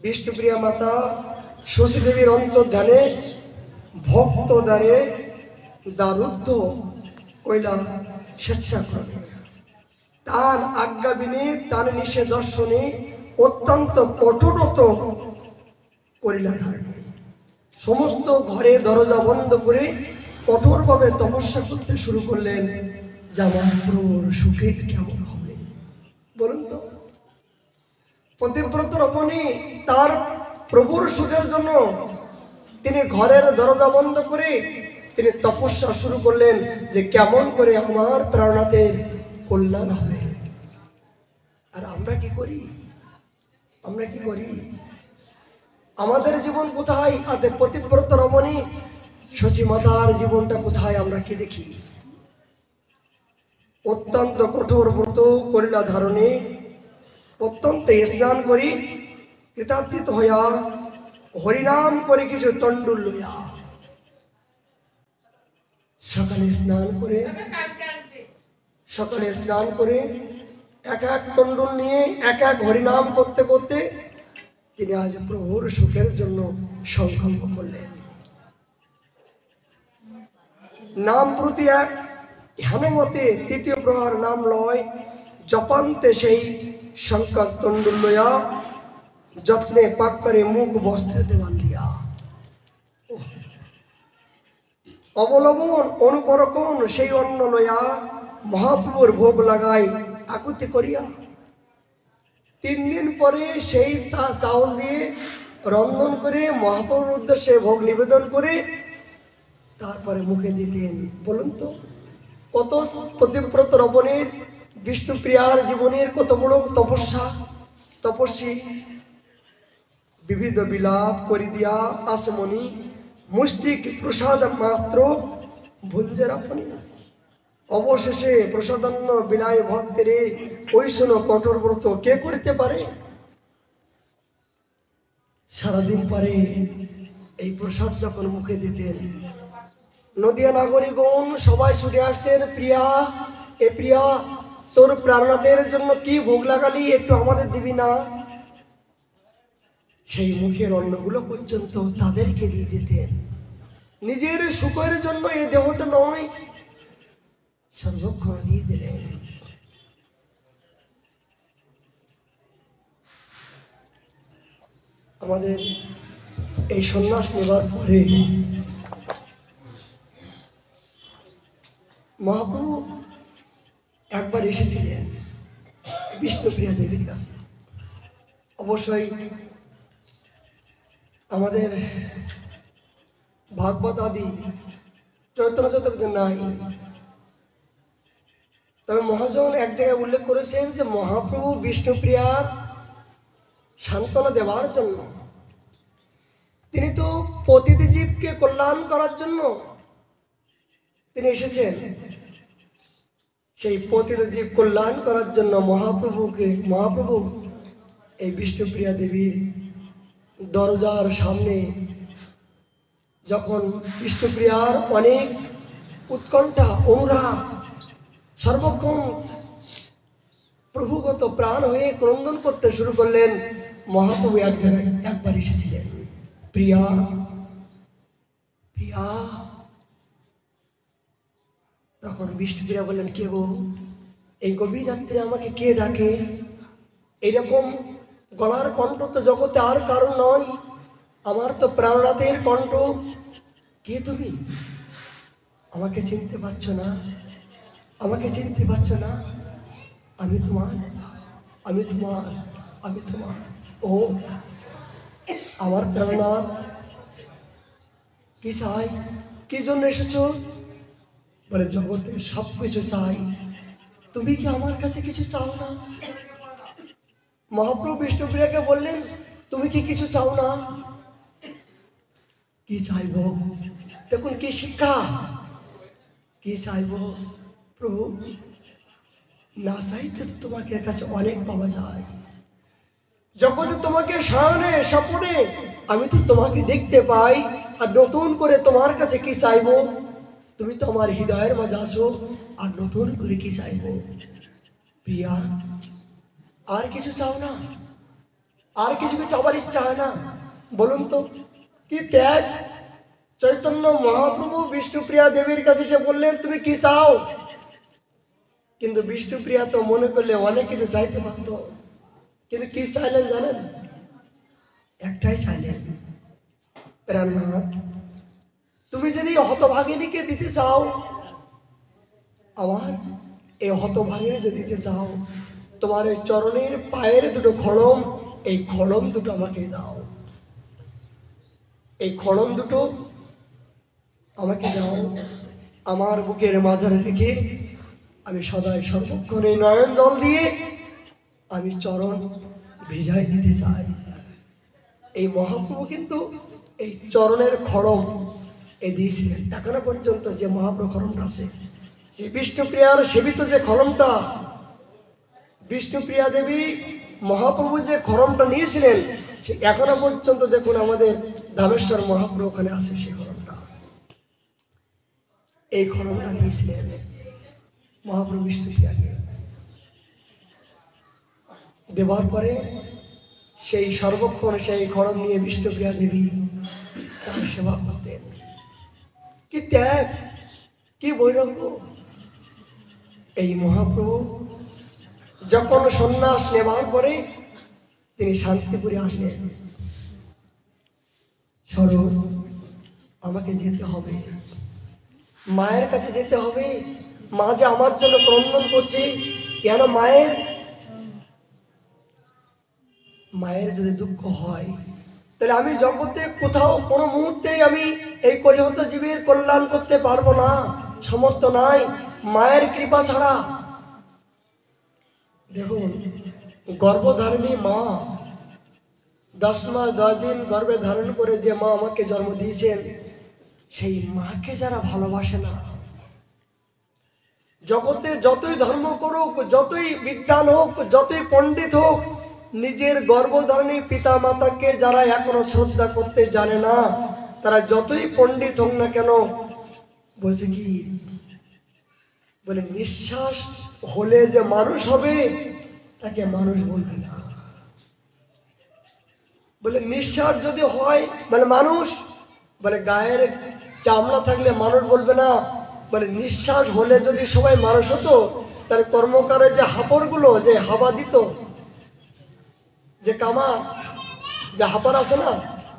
বিষ্ণুপ্রিয়া মাতা শশী দেবীর অন্তর্ধানে ভক্ত দ্বারে দারুদ্ধ কইলা স্বেচ্ছাক্রমে, তার আজ্ঞা বিনে তার নিষেধ দর্শনে অত্যন্ত কঠোরত করিলা ধারণে। সমস্ত ঘরে দরজা বন্ধ করে কঠোরভাবে তপস্যা করতে শুরু করলেন। যে আমার প্রভুর সুখে কেমন হবে বলুন তো। পতিব্রত রমণী তার প্রভুর সুখের জন্য তিনি ঘরের দরজা বন্ধ করে তিনি তপস্যা শুরু করলেন যে কেমন করে আমার প্রাণনাথের কল্যাণ হবে। আর আমরা কি করি? আমরা কি করি? আমাদের জীবন কোথায়? আতে পতিব্রত রমণী শশী মাতার জীবনটা কোথায়? আমরা কি দেখি? অত্যন্ত কঠোর ব্রত করিলা ধারণে, অত্যন্ত স্নান করি কৃতার্থিত হইয়া হরিনাম করে কিছু তণ্ডুল লইয়া সকালে স্নান করে এক এক তণ্ডুল নিয়ে এক এক হরিনাম করতে করতে তিনি আজ প্রভুর সুখের জন্য সংকল্প করলেন। নাম প্রতি এক হেনমতে তৃতীয় প্রহার নাম লয় জপান্তে সেই শঙ্কর তণ্ডুল লইয়া যত্নে পাক করে মুখ বস্ত্রেতে বান্ধিয়া অবলম্বন অনুপরকন সেই অন্ন লইয়া মহাপ্রভুর ভোগ লাগাই আকুতি করিয়া 3 দিন পরে সেই তা চাউল দিয়ে রন্ধন করে মহাপ্রভুর উদ্দেশ্যে ভোগ নিবেদন করে তারপরে মুখে দিতেন। বলুন তো কত পতিব্রত রমণীর বিষ্ণুপ্রিয়ার জীবনের কত বড় তপস্বী বিবিধ বিলাপ করি দিয়া আসমনি মুষ্টিক প্রসাদ মাত্র ভুঞ্জের আপনি। অবশেষে প্রসাদান্ন বিনায় ভক্তের ওই শোনো কঠোর ব্রত কে করিতে পারে? সারাদিন পরে এই প্রসাদ যখন মুখে দিতেন নদিয়া নাগরিকগণ সবাই ছুটে আসতেন, প্রিয়া এ প্রিয়া তোর প্রাণনাথের জন্য কি ভোগ লাগালি, একটু আমাদের দিবি না? সেই মুখের অন্নগুলো পর্যন্ত তাদেরকে দিয়ে দিতেন। নিজের সুখের জন্য এই দেহটা নয়, সর্বক্ষণ দিয়ে দিলেন। আমাদের এই সন্ন্যাস নেবার পরে মহাপ্রভু একবার এসেছিলেন বিষ্ণুপ্রিয়া দেবীর কাছে। অবশ্যই আমাদের ভাগবত আদি চৈতন্য চৈতন্যতে নাই, তবে মহাজন এক জায়গায় উল্লেখ করেছেন যে মহাপ্রভু বিষ্ণুপ্রিয়ার সান্ত্বনা দেওয়ার জন্য, তিনি তো পতিত জীবকে কল্যাণ করার জন্য তিনি এসেছেন। সেই পতিত জীব কল্যাণ করার জন্য মহাপ্রভু এই বিষ্ণুপ্রিয়া দেবীর দরজার সামনে যখন বিষ্ণুপ্রিয়ার অনেক উৎকণ্ঠা অনুরাগ সর্বক্ষণ প্রভুগত প্রাণ হয়ে ক্রন্দন করতে শুরু করলেন, মহাপ্রভু এক জায়গায় একবার এসেছিলেন, প্রিয়া প্রিয়া। তখন বিষ্ণুপ্রিয়া বললেন, কে গো, এই গভীর রাত্রে আমাকে কে ডাকে? এইরকম গলার কণ্ঠ তো জগতে আর কারণ নয়, আমার তো প্রাণনাথের কণ্ঠ। কে তুমি? আমাকে চিনতে পারছো না? আমাকে চিনতে পারছো না? আমি তোমার, আমি তোমার, আমি তোমার। ও আমার প্রাণনাথ, কি চাই? কি জন্য এসেছো? বলে, জগতে সব কিছু চাই, তুমি কি আমার কাছে কিছু চাও না? মহাপ্রভু বিষ্ণুপ্রিয়াকে বললেন, তুমি কি কিছু চাও না? কি চাইব? দেখুন কি শিক্ষা, কি চাইব প্রভু? না চাইতে তো তোমাকে কাছে অনেক পাওয়া যায়। যখন তোমাকে শয়নে স্বপ্নে আমি তো তোমাকে দেখতে পাই, আর নতুন করে তোমার কাছে কি চাইব? তুমি তো আমার হৃদয়ের মাঝে আছো, আর নতুন করে কি চাইব? প্রিয়া, আর কিছু চাও না? আর কিছু কি চাওয়ার ইচ্ছা হয় না? বলুন তো কি ত্যাগ! চৈতন্য মহাপ্রভু বিষ্ণুপ্রিয়া দেবীর কাছে এসে বললেন, তুমি কি চাও? কিন্তু বিষ্ণুপ্রিয়া তো মনে করলে অনেক কিছু চাইতে পারত, কিন্তু কি চাইলেন জানেন? একটাই চাইলেন, প্রাণনাথ, তুমি যদি হতভাগিনীকে দিতে চাও, আমার এই হতভাগিনী যদি দিতে চাও, তোমার এই চরণের পায়ের দুটো খড়ম, এই খড়ম দুটো আমাকে দাও। এই খড়ম দুটো আমাকে দাও, আমার বুকের মাঝারে রেখে আমি সদাই সর্বক্ষণ এই নয়ন জল দিয়ে আমি চরণ ভিজাই দিতে চাই। এই মহাপ্রভু কিন্তু এই চরণের খড়ম এ দিয়েছিলেন। এখনো পর্যন্ত যে মহাপ্রভু খড়মটা আছে, এই বিষ্ণুপ্রিয়ার সেবিত যে খড়মটা, বিষ্ণুপ্রিয়া দেবী মহাপ্রভু যে খড়মটা নিয়েছিলেন, সে এখনো পর্যন্ত দেখুন আমাদের ধামেশ্বর মহাপ্রভু ওখানে আছে। সেই খড়মটা, এই খড়মটা নিয়েছিলেন মহাপ্রভু বিষ্ণুপ্রিয়াকে। দেওয়ার পরে সেই সর্বক্ষণ সেই খড়ম নিয়ে বিষ্ণুপ্রিয়া দেবী তার সেবা করতেন। কি ত্যাগ, কি বৈরাগ্য! এই মহাপ্রভু যখন সন্ন্যাস নেবার পরে তিনি শান্তিপুরে আসলেন। স্বরূপ, আমাকে যেতে হবে, মায়ের কাছে যেতে হবে। মা যে আমার জন্য ক্রন্দন করছে, কেন মায়ের যদি দুঃখ হয়, তাহলে আমি জগতে কোথাও কোনো মুহূর্তেই আমি এই কলিহত জীবের কল্যাণ করতে পারবো না, সামর্থ্য নাই মায়ের কৃপা ছাড়া। দেখুন, গর্ভধারিণী মা 10 মাস 10 দিন গর্ভে ধারণ করে যে মা আমাকে জন্ম দিয়েছেন, সেই মাকে যারা ভালোবাসে না, জগতে যতই ধর্ম করুক, যতই বিদ্বান হোক, যতই পণ্ডিত হোক, নিজের গর্ভধারিণী পিতা মাতাকে যারা এখনো শ্রদ্ধা করতে জানে না, তারা যতই পণ্ডিত হোক না কেন, বলছে কি বলে, নিঃশ্বাস হলে যে মানুষ হবে তাকে মানুষ বলবে না। বলে নিঃশ্বাস যদি হয় বলে মানুষ, বলে গায়ের চামড়া থাকলে মানুষ বলবে না। বলে নিঃশ্বাস হলে যদি সবাই মানুষ হতো, তার কর্মকারের যে হাঁপড়গুলো যে হাওয়া দিত, যে কামা যে হাঁপার আছে না,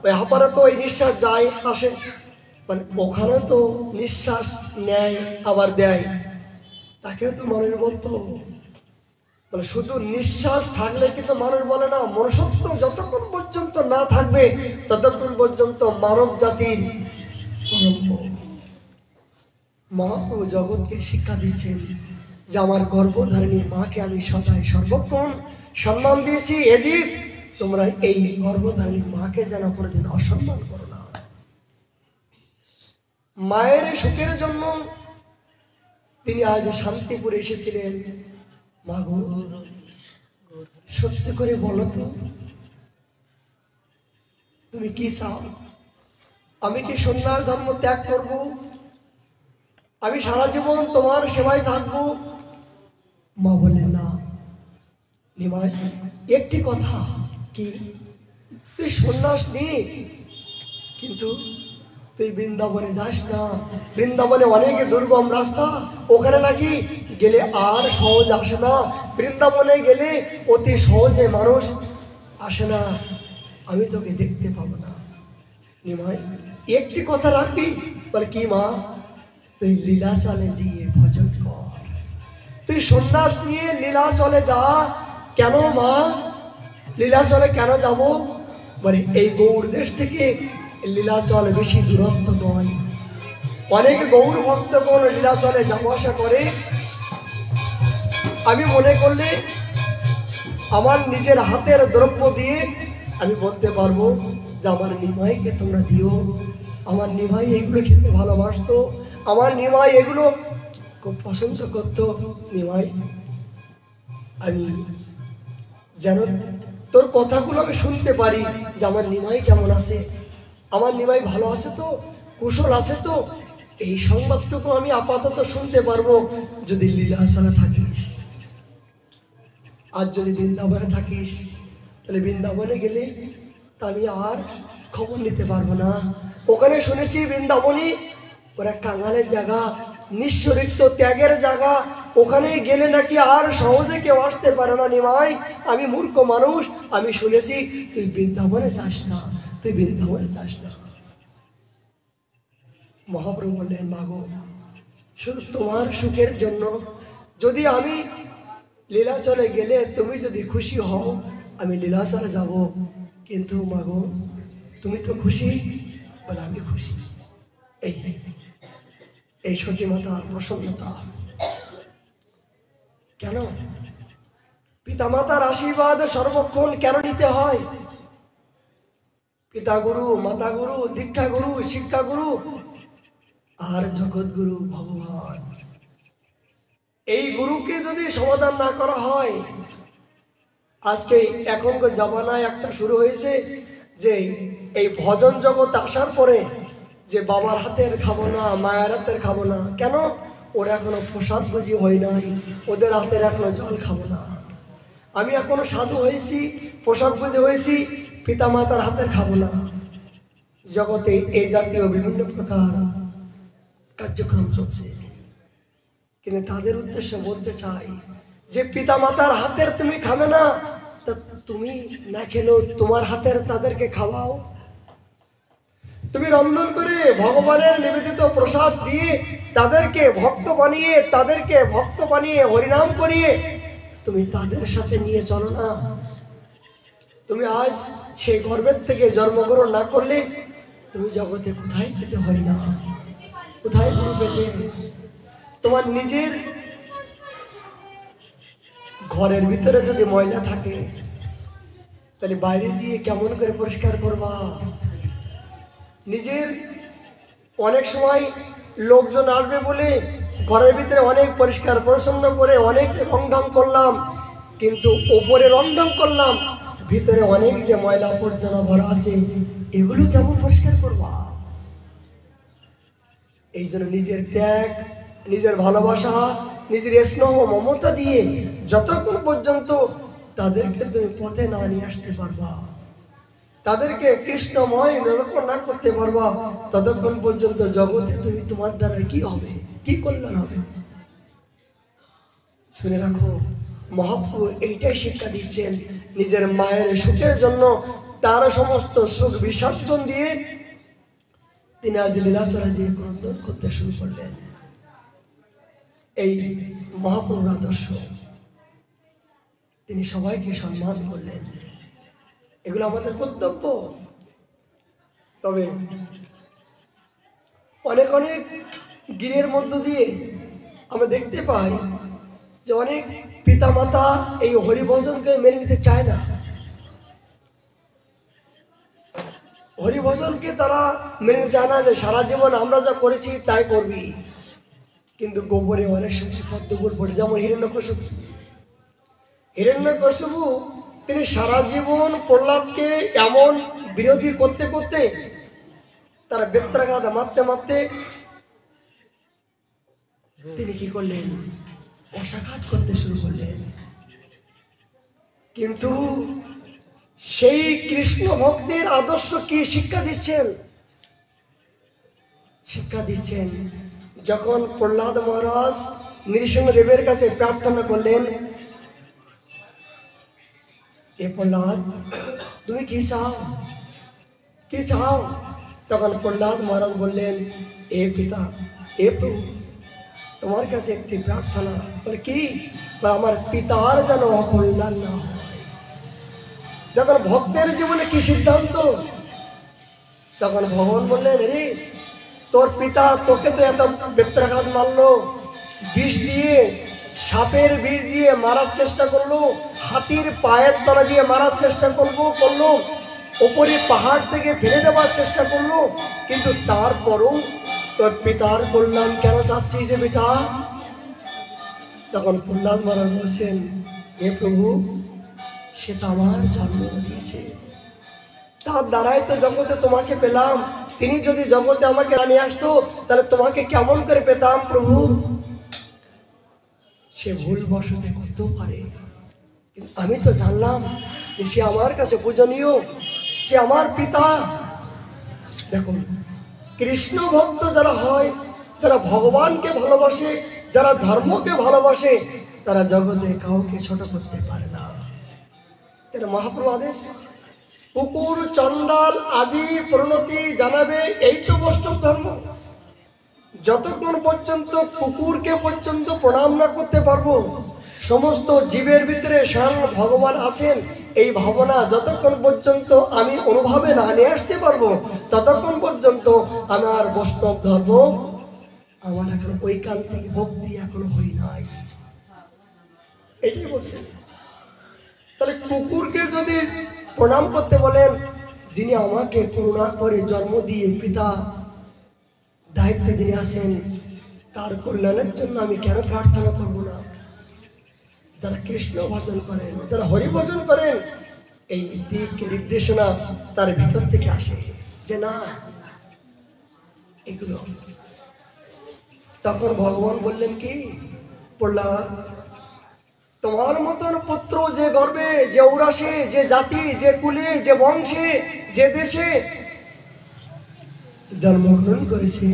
ওই হাঁপারে তো ওই নিঃশ্বাস যায় আসে, মানে ওখানে তো নিঃশ্বাস নেয় আবার দেয়, তাকেও তো মানুষ বলতো। বলে শুধু নিঃশ্বাস থাকলে কিন্তু মানুষ বলে না। মনুষ্যত্ব যতক্ষণ পর্যন্ত না থাকবে ততক্ষণ পর্যন্ত মানব জাতির কলঙ্ক। মহাপ্রভু জগৎকে শিক্ষা দিচ্ছেন যে আমার গর্ভধারিণী মাকে আমি সদাই সর্বক্ষণ সম্মান দিয়েছি। এজিপ, তোমরা এই গর্ভধারিণী মাকে যেন কোনোদিন অসম্মান করো না। মায়ের সুখের জন্য তিনি আজ শান্তিপুরে এসেছিলেন। মাগো, সত্যি করে বলো তো, তুমি কি চাও? আমি কি সন্ন্যাস ধর্ম ত্যাগ করব? আমি সারা জীবন তোমার সেবায় থাকবো? মা বলেন না নিমাই, একটি কথা, কি তুই সন্ন্যাস নি, কিন্তু তুই বৃন্দাবনে যাস না। বৃন্দাবনে অনেক দুর্গম রাস্তা, ওখানে নাকি গেলে আর সহজ আসে না। বৃন্দাবনে গেলে অতি সহজে মানুষ আসে না, আমি তোকে দেখতে পাবো না। নিমাই, একটি কথা রাখবি? বলে কি মা? তুই লীলাচলে গিয়ে ভজন কর। তুই সন্ন্যাস নিয়ে লীলাচলে যা। কেন মা? লীলাচলে কেন যাব? বলে এই গৌড় দেশ থেকে লীলাচল বেশি দূরত্ব নয়। অনেক গৌর ভক্তগণ লীলাচলে যাওয়া আসা করে। আমি মনে করলে আমার নিজের হাতের দ্রব্য দিয়ে আমি বলতে পারবো যে আমার নিমাইকে তোমরা দিও। আমার নিমাই এগুলো খেতে ভালোবাসতো, আমার নিমাই এগুলো খুব পছন্দ করতো। নিমাই, আমি যেন তোর কথাগুলো আমি শুনতে পারি যে আমার নিমাই কেমন আছে, আমার নিমাই ভালো আছে তো, কুশল আছে তো, এই সংবাদটুকু আমি আপাতত শুনতে পারবো যদি লীলাচলে থাকিস। আর যদি বৃন্দাবনে থাকিস, তাহলে বৃন্দাবনে গেলে তা আমি আর খবর নিতে পারবো না। ওখানে শুনেছি বৃন্দাবনী ওরা কাঙালের জায়গা, নিঃস্বরিক্ত ত্যাগের জায়গা, ওখানে গেলে নাকি আর সহজে কেউ আসতে পারে না। নিমাই, আমি মূর্খ মানুষ, আমি শুনেছি তুই বৃন্দাবনে যাস না, তুই বৃন্দাবনে যাস না। মহাপ্রভু বললেন, মাগো, শুধু তোমার সুখের জন্য যদি আমি লীলাচলে গেলে তুমি যদি খুশি হও, আমি লীলাচলে যাব। কিন্তু মাগো, তুমি তো খুশি? বলে আমি খুশি। এই এই সচিমাতার প্রসন্নতা। কেন? পিতামাতার আশীর্বাদ সর্বক্ষণ কেন নিতে হয়? পিতা গুরু, মাতা গুরু, দীক্ষা গুরু, শিক্ষা গুরু আর জগৎ গুরু ভগবান। এই গুরুকে যদি সমাধান না করা হয়, আজকে এখনকার জামানায় একটা শুরু হয়েছে যে এই ভজন জগৎ আসার পরে যে বাবার হাতের খাবো না, মায়ের হাতের খাবো না। কেন? ওরা এখনো প্রসাদ বুঝি হয় নাই, ওদের হাতের এখনো জল খাবো না। আমি এখনো সাধু হয়েছি, প্রসাদ বুঝে হয়েছি, পিতা মাতার হাতের খাবো না। জগতে এই জাতীয় বিভিন্ন প্রকার কার্যক্রম চলছে, কিন্তু তাদের উদ্দেশ্যে বলতে চাই যে পিতা মাতার হাতের তুমি খাবে না, তা তুমি না খেলেও তোমার হাতের তাদেরকে খাওয়াও। তুমি রন্ধন করে ভগবানের নিবেদিত প্রসাদ দিয়ে তাদেরকে ভক্ত বানিয়ে হরিনাম করিয়ে তুমি তাদের সাথে নিয়ে চলো না। তুমি আজ সেই গর্ভের থেকে জন্মগ্রহণ না করলে তুমি জগতে কোথায় পেতে হরিনাম, কোথায় গুরু পেতে? তোমার নিজের ঘরের ভিতরে যদি ময়লা থাকে, তাহলে বাইরে গিয়ে কেমন করে পরিষ্কার করবা? নিজের অনেক সময় লোকজন আসবে বলে ঘরের ভিতরে অনেক পরিষ্কার পরিচ্ছন্ন করে অনেক রংঢং করলাম, কিন্তু ওপরে রংঢং করলাম, ভিতরে অনেক যে ময়লা আবর্জনা ভরা আছে, এগুলো কেমন পরিষ্কার করবা? এই জন্য নিজের ত্যাগ, নিজের ভালোবাসা, নিজের স্নেহ মমতা দিয়ে যতক্ষণ পর্যন্ত তাদেরকে তুমি পথে না নিয়ে আসতে পারবা, তাদেরকে কৃষ্ণময় যতক্ষণ না করতে পারবা, ততক্ষণ পর্যন্ত জগতে তুমি তোমার দ্বারা কি হবে, কি কল্যাণ হবে? শুনে রাখো, মহাপ্রভু এইটাই শিক্ষা দিচ্ছেন। নিজের মায়ের সুখের জন্য তার সমস্ত সুখ বিসর্জন দিয়ে তিনি আজ লীলাচরাজি ক্রন্দন করতে শুরু করলেন। এই মহাপ্রভুর আদর্শ, তিনি সবাইকে সম্মান করলেন, এগুলো আমাদের কর্তব্য। তবে অনেক অনেক গিরের মধ্য দিয়ে আমরা দেখতে পাই যে অনেক পিতামাতা এই হরিভজনকে মেনে নিতে চায় না। হরিভজনকে তারা মেনে নিতে চায় না, যে সারা জীবন আমরা যা করেছি তাই করবি। কিন্তু গোবরে অনেক সময় পদ্মপুর পড়ে, যেমন হিরণ্যকশিপু তিনি সারা জীবন প্রহ্লাদকে এমন বিরোধী করতে করতে, তারা বেত্রাঘাত মারতে মারতে তিনি কি করলেন? অসাঘাত করতে শুরু করলেন। কিন্তু সেই কৃষ্ণ ভক্তির আদর্শ কি শিক্ষা দিচ্ছেন? শিক্ষা দিচ্ছেন যখন প্রহ্লাদ মহারাজ নৃসিংহদেবের কাছে প্রার্থনা করলেন, এ প্রহ্লাদ তুমি কি চাও, কি চাও? তখন প্রহ্লাদ মহারাজ বললেন, এ পিতা, এ প্রভু, তোমার কাছে একটি প্রার্থনা। বলে কি? আমার পিতার যেন অকল্যাণ না হয়। যখন ভক্তের জীবনে কি সিদ্ধান্ত, তখন ভগবান বললেন, রে তোর পিতা তোকে তো এত বেত্রাঘাত মারলো, বিষ দিয়ে, সাপের বিষ দিয়ে মারার চেষ্টা করলো, হাতির পায়ের তলা দিয়ে মারার চেষ্টা করলো, ওপরে পাহাড় থেকে ফেলে দেওয়ার চেষ্টা করলো, কিন্তু তারপরও তোর পিতার কল্যাণ কেন চাচ্ছিস যে বেটা? তখন প্রহ্লাদ মহারাজ বলছেন, হে প্রভু, সে তো আমার জন্ম দিয়েছে, তার দ্বারাই তো জগতে তোমাকে পেলাম। তিনি যদি জগতে আমাকে নিয়ে আসতো, তাহলে তোমাকে কেমন করে পেতাম প্রভু? সে ভুল বশতে করতেও পারে, কিন্তু আমি তো জানলাম যে সে আমার কাছে পূজনীয়, সে আমার পিতা। দেখুন, কৃষ্ণ ভক্ত যারা হয়, যারা ভগবানকে ভালোবাসে, যারা ধর্মকে ভালোবাসে, তারা জগতে কাউকে ছোট করতে পারে না। এটা মহাপ্রভু আদেশ। কুকুর চণ্ডাল আদি প্রণতি জানাবে, এই তো বৈষ্ণব ধর্ম। যতক্ষণ পর্যন্ত কুকুরকে পর্যন্ত প্রণাম না করতে পারবো, সমস্ত জীবের ভিতরে স্বয়ং ভগবান আছেন এই ভাবনা যতক্ষণ পর্যন্ত আমি অনুভবে না নিয়ে আসতে পারবো, ততক্ষণ পর্যন্ত আমার বৈষ্ণব ধর্ম আমার এখন ঐকান্তিক ভক্তি এখনো হই নাই। এটাই বলছে। তাহলে কুকুরকে যদি প্রণাম করতে বলেন, যিনি আমাকে করুণা করে জন্ম দিয়ে পিতা দায়িত্ব দিয়ে আসেন, তার কল্যাণের জন্য আমি কেন প্রার্থনা করব না? যারা কৃষ্ণ ভজন করেন, যারা হরি ভজন করেন, এই দিক নির্দেশনা তার ভিতর থেকে আসে যে না এগুলো। তখন ভগবান বললেন কি, প্রহ্লাদ, তোমার মতন পুত্র যে গর্বে, যে ঔরাসে, যে জাতি, যে কুলে, যে বংশে, যে দেশে জন্মগ্রহণ করেছে,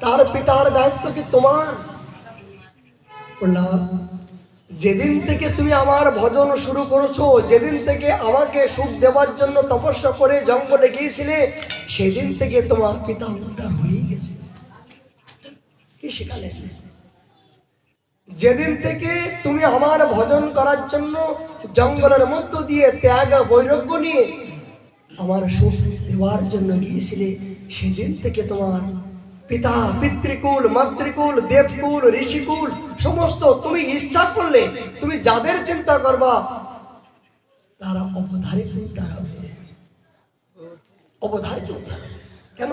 তার পিতার দায়িত্ব কি তোমার? প্রহ্লাদ, যেদিন থেকে তুমি আমার ভজন শুরু করেছো, যেদিন থেকে আমাকে সুখ দেওয়ার জন্য তপস্যা করে জঙ্গলে গিয়েছিলে, সেদিন থেকে তোমার পিতা উদ্ধার হয়ে গেছে। কি শিখালেন? যেদিন থেকে তুমি আমার ভজন করার জন্য জঙ্গলের মধ্য দিয়ে ত্যাগ বৈরাগ্য নিয়ে আমার সুখ দেওয়ার জন্য গিয়েছিলে, সেদিন থেকে তোমার পিতা, পিতৃকুল, মাতৃকুল, দেবকুল, ঋষিকুল সমস্ত তুমি ইচ্ছা করলে তুমি যাদের চিন্তা করবা তারা অবধারিত উদ্ধার হবে, অবধারিত উদ্ধার হবে। কেন?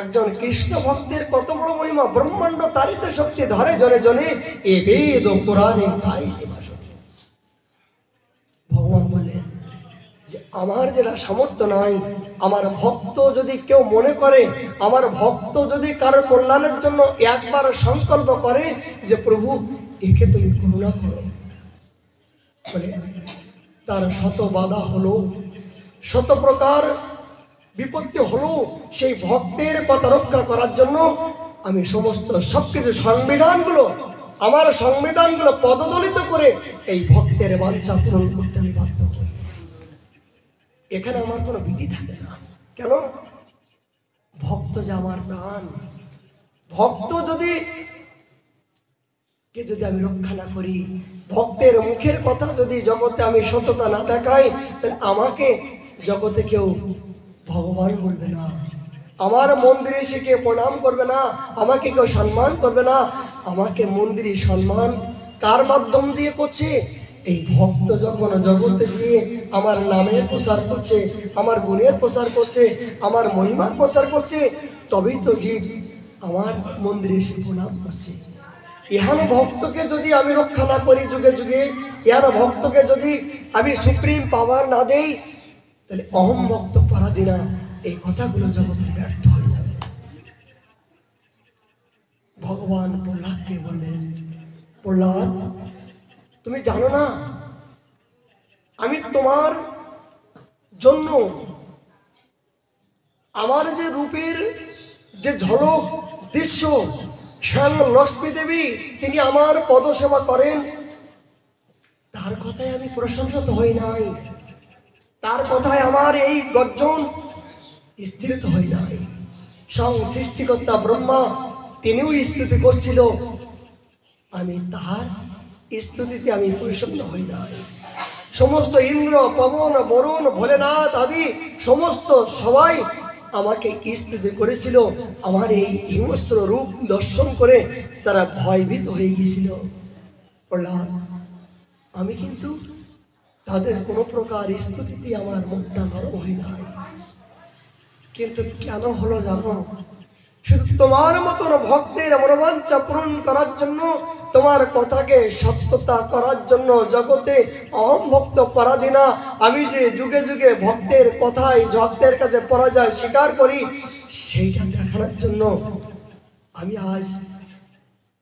একজন কৃষ্ণ ভক্তের কত বড় মহিমা, ব্রহ্মাণ্ড তারিত শক্তি ধরে জনে জনে এ বেদ ও পুরাণে তাই ভগবান বলেন যে আমার যেটা সামর্থ্য নাই, আমার ভক্ত যদি কেউ মনে করে, আমার ভক্ত যদি কারোর কল্যাণের জন্য একবার সংকল্প করে যে প্রভু একে তুমি করুণা করো, বলে তার শত বাধা হলো, শত প্রকার বিপত্তি হলো, সেই ভক্তের কথা রক্ষা করার জন্য আমি সমস্ত সবকিছু সংবিধানগুলো, আমার সংবিধানগুলো পদদলিত করে এই ভক্তের বাঞ্ছা পূরণ করতে আমি বাধ্য হই। এখানে আমার কোনো বিধি থাকে না। কেন? ভক্ত যে আমার প্রাণ। ভক্ত যদি আমি রক্ষা না করি, ভক্তের মুখের কথা যদি জগতে আমি সততা না দেখাই, তাহলে আমাকে জগতে কেউ ভগবান বলবে না, আমার মন্দিরে এসে কেউ প্রণাম করবে না, আমাকে কেউ সম্মান করবে না। আমাকে মন্দিরে সম্মান কার মাধ্যম দিয়ে করছে? এই ভক্ত যখন জগতে গিয়ে আমার নামের প্রচার করছে, আমার গুণের প্রচার করছে, আমার মহিমার প্রচার করছে, তবেই তো জীব আমার মন্দিরে এসে প্রণাম করছে। ইহান ভক্তকে যদি আমি রক্ষা না করি যুগে যুগে, ইহান ভক্তকে যদি আমি সুপ্রিম পাওয়ার না দেই, তাহলে অহম ভক্ত পরাধীনা এই কথাগুলো জগতে ব্যর্থ হয়ে যাবে। ভগবান প্রহ্লাদকে বললেন, প্রহ্লাদ তুমি জানো না আমি তোমার জন্য আমার যে রূপের যে ঝলক দৃশ্য, স্বয়ং লক্ষ্মী দেবী তিনি আমার পদসেবা করেন, তার কথায় আমি প্রশংসিত হই নাই, তার কথায় আমার এই গর্জন স্থিরিত হই নাই। স্বয়ং সৃষ্টিকর্তা ব্রহ্মা তিনিও স্তুতি করছিল, আমি তার স্তুতিতে আমি পরিসন্ন হই নাই। সমস্ত ইন্দ্র, পবন, বরুণ, ভোলেনাথ আদি সমস্ত সবাই আমাকে স্তুতি করেছিল, আমার এই হিংস্র রূপ দর্শন করে তারা ভয়ভীত হয়ে গিয়েছিল। প্রহ্লাদ আমি কিন্তু তাদের কোনো প্রকার স্তুতিতে আমার মুখটা নরম হই নাই। কিন্তু কেন হলো জানো? শুধু তোমার মতন ভক্তের মনোবাঞ্ছা পূরণ করার জন্য, তোমার কথাকে সত্যতা করার জন্য জগতে অহম ভক্ত পরাধীনা আমি যে যুগে যুগে ভক্তের কথায় ভক্তের কাছে পরাজয় স্বীকার করি, সেইটা দেখানোর জন্য আমি আজ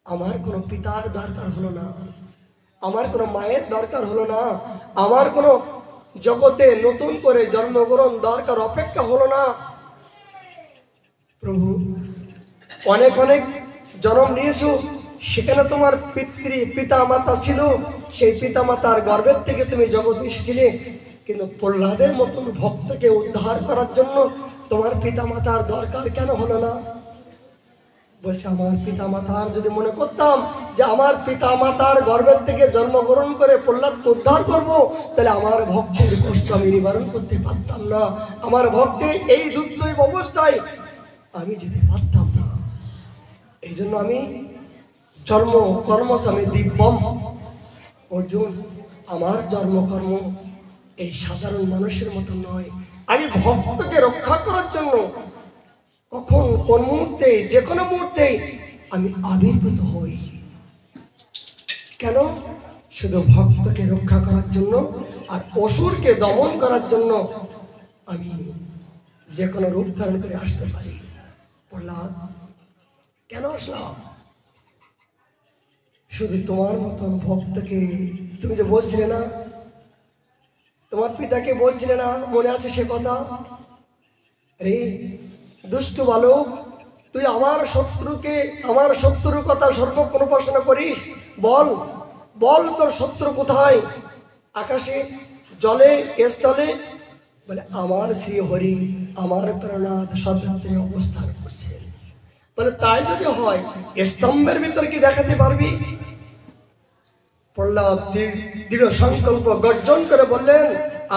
আমার কোনো পিতার দরকার হলো না, আমার কোনো মায়ের দরকার হলো না, আমার কোনো জগতে নতুন করে জন্মগ্রহণ দরকার অপেক্ষা হলো না। প্রভু অনেক অনেক জন্ম নিয়েছো, সেখানে তোমার পিতা মাতা ছিল, সেই পিতা মাতার গর্ভের থেকে তুমি জগতে এসেছিলে, কিন্তু প্রহ্লাদের মতন ভক্তকে উদ্ধার করার জন্য তোমার পিতা মাতার দরকার কেন হলো না? বসে আমার পিতা মাতার যদি মনে করতাম যে আমার পিতা মাতার গর্ভের থেকে জন্মগ্রহণ করে প্রহ্লাদকে উদ্ধার করব, তাহলে আমার ভক্তের কষ্ট আমি নিবারণ করতে পারতাম না। আমার ভক্তের এই দুর্দৈব অবস্থায় আমি যেতে পারতাম না। এই জন্য আমি জন্ম কর্মচামে দিব্যম। অর্জুন, আমার জন্মকর্ম এই সাধারণ মানুষের মতো নয়। আমি ভক্তকে রক্ষা করার জন্য কখন কোন মুহূর্তে যে কোনো মুহূর্তে আমি আবির্ভূত হই। কেন? শুধু ভক্তকে রক্ষা করার জন্য আর অসুরকে দমন করার জন্য আমি যে কোনো রূপ ধারণ করে আসতে পারি। প্রহ্লাদ, কেন আসলাম? শুধু তোমার মতন ভক্তকে, তুমি যে বলছিলে না, তোমার পিতাকে বলছিলে না, মনে আছে সে কথা? রে দুষ্টু বালক, তুই আমার শত্রুর কথা সর্বক্ষণ উপাসনা করিস। বল বল, তোর শত্রু কোথায়? আকাশে, জলে, স্থলে? বলে আমার শ্রী হরি, আমার প্রাণনাথ সর্বত্র অবস্থান করছেন। বলে তাই যদি হয় স্তম্ভের ভিতর কি দেখাতে পারবি? প্রহ্লাদ দৃঢ় সংকল্প গর্জন করে বললেন,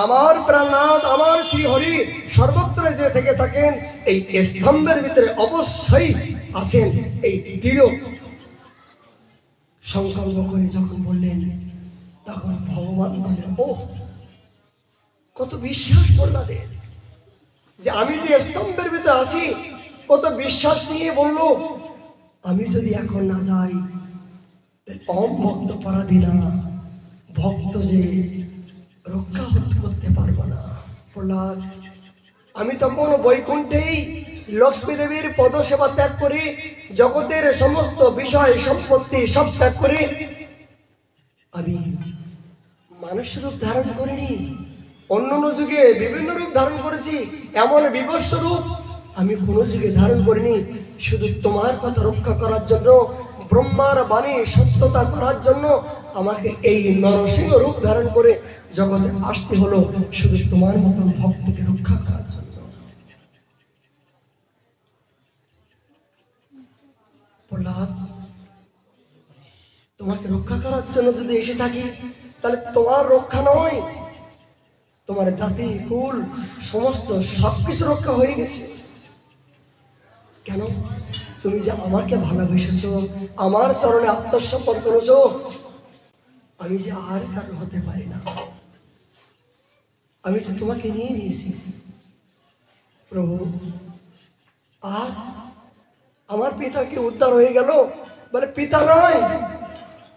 আমার প্রাণনাথ, আমার শ্রী হরি সর্বত্র যে থেকে থাকেন, এই স্তম্ভের ভিতরে অবশ্যই আছেন। এই দৃঢ় সংকল্প করে যখন বললেন, তখন ভগবান বললেন, ও কত বিশ্বাস প্রহ্লাদের, যে আমি যে স্তম্ভের ভিতরে আছি, কত বিশ্বাস নিয়ে বলল, আমি যদি এখন না যাই অম ভক্ত পরাধীনা, ভক্ত যে রক্ষা করতে পারবো না। প্রহ্লাদ, আমি তখন বৈকুণ্ঠেই লক্ষ্মী দেবীর পদসেবা ত্যাগ করি, জগতের সমস্ত বিষয় সম্পত্তি সব ত্যাগ করে আমি মানুষ রূপ ধারণ করিনি। অন্য যুগে বিভিন্ন রূপ ধারণ করেছি, এমন বিভৎস রূপ আমি কোনো যুগে ধারণ করিনি। শুধু তোমার কথা রক্ষা করার জন্য, ব্রহ্মার বাণী সত্যতা করার জন্য আমাকে এই নরসিংহ রূপ ধারণ করে জগতে আসতে হলো, শুধু তোমার মতন ভক্তকে রক্ষা করার জন্য। প্রহ্লাদ, তোমাকে রক্ষা করার জন্য যদি এসে থাকি, তাহলে তোমার রক্ষা নয়, তোমার জাতি কুল সমস্ত সবকিছু রক্ষা হয়ে গেছে। কেন? তুমি যে আমাকে ভালোবেসেছো, আমার চরণে আত্মসমর্পণ করেছো, আমি যে আর কারো হতে পারি না। আমি যে তোমাকে নিয়ে নিয়েছি প্রভু। আর আমার পিতা কি উদ্ধার হয়ে গেল? বলে পিতা নয়,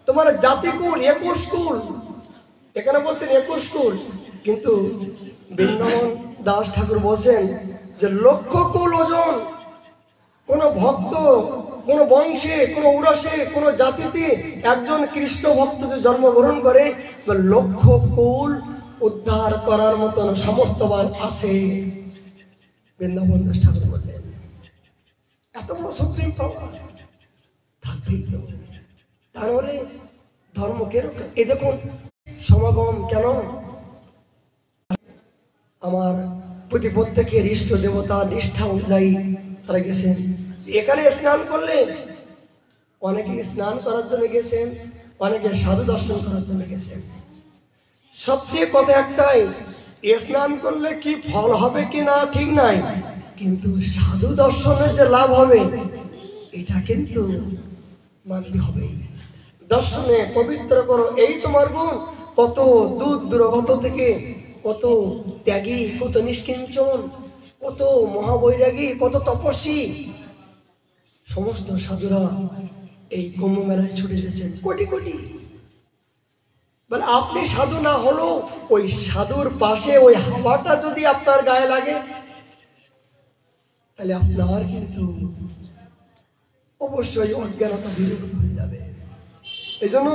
তোমার জাতিকুল 21 কুল। এখানে বলছেন 21 কুল, কিন্তু বৃন্দাবন দাস ঠাকুর বলছেন যে 1,00,000 কুল ওজন। কোন ভক্ত, কোন বংশে, কোন উরাসে, কোন জাতিতে একজন কৃষ্ণ ভক্ত যে জন্মগ্রহণ করে, 1,00,000 কুল উদ্ধার করার মতন সামর্থ্যবান আছে। বৃন্দাবন দাস ঠাকুর বললেন, এত বড় সুপ্রিম পাওয়ার থাকবেই তো, তাহলে ধর্মকে রক্ষা। এই দেখুন সমাগম কেন? আমার প্রতি প্রত্যেকের ইষ্ট দেবতা নিষ্ঠা অনুযায়ী তারা গেছেন। এখানে স্নান করলে অনেকে স্নান করার জন্য গেছেন, অনেকে সাধু দর্শন করার জন্য গেছেন। সবচেয়ে কথা একটাই, স্নান করলে কি ফল হবে কি না ঠিক নাই, কিন্তু সাধু দর্শনের যে লাভ হবে এটা কিন্তু মানতে হবে। দর্শনে পবিত্র করো, এই তোমার গুণ। কত দূর দূরাগত থেকে, কত ত্যাগী, কত নিষ্কিঞ্চন, কত মহাবৈরাগী, কত তপস্বী সমস্ত সাধুরা এই কুম্ভ মেলায় ছুটে এসেছেন, কোটি কোটি। বলে আপনি সাধু না হলো, ওই সাধুর পাশে ওই হাওয়াটা যদি আপনার গায়ে লাগে, তাহলে আপনার কিন্তু অবশ্যই অজ্ঞানতা দূরীভূত হয়ে যাবে। এই জন্য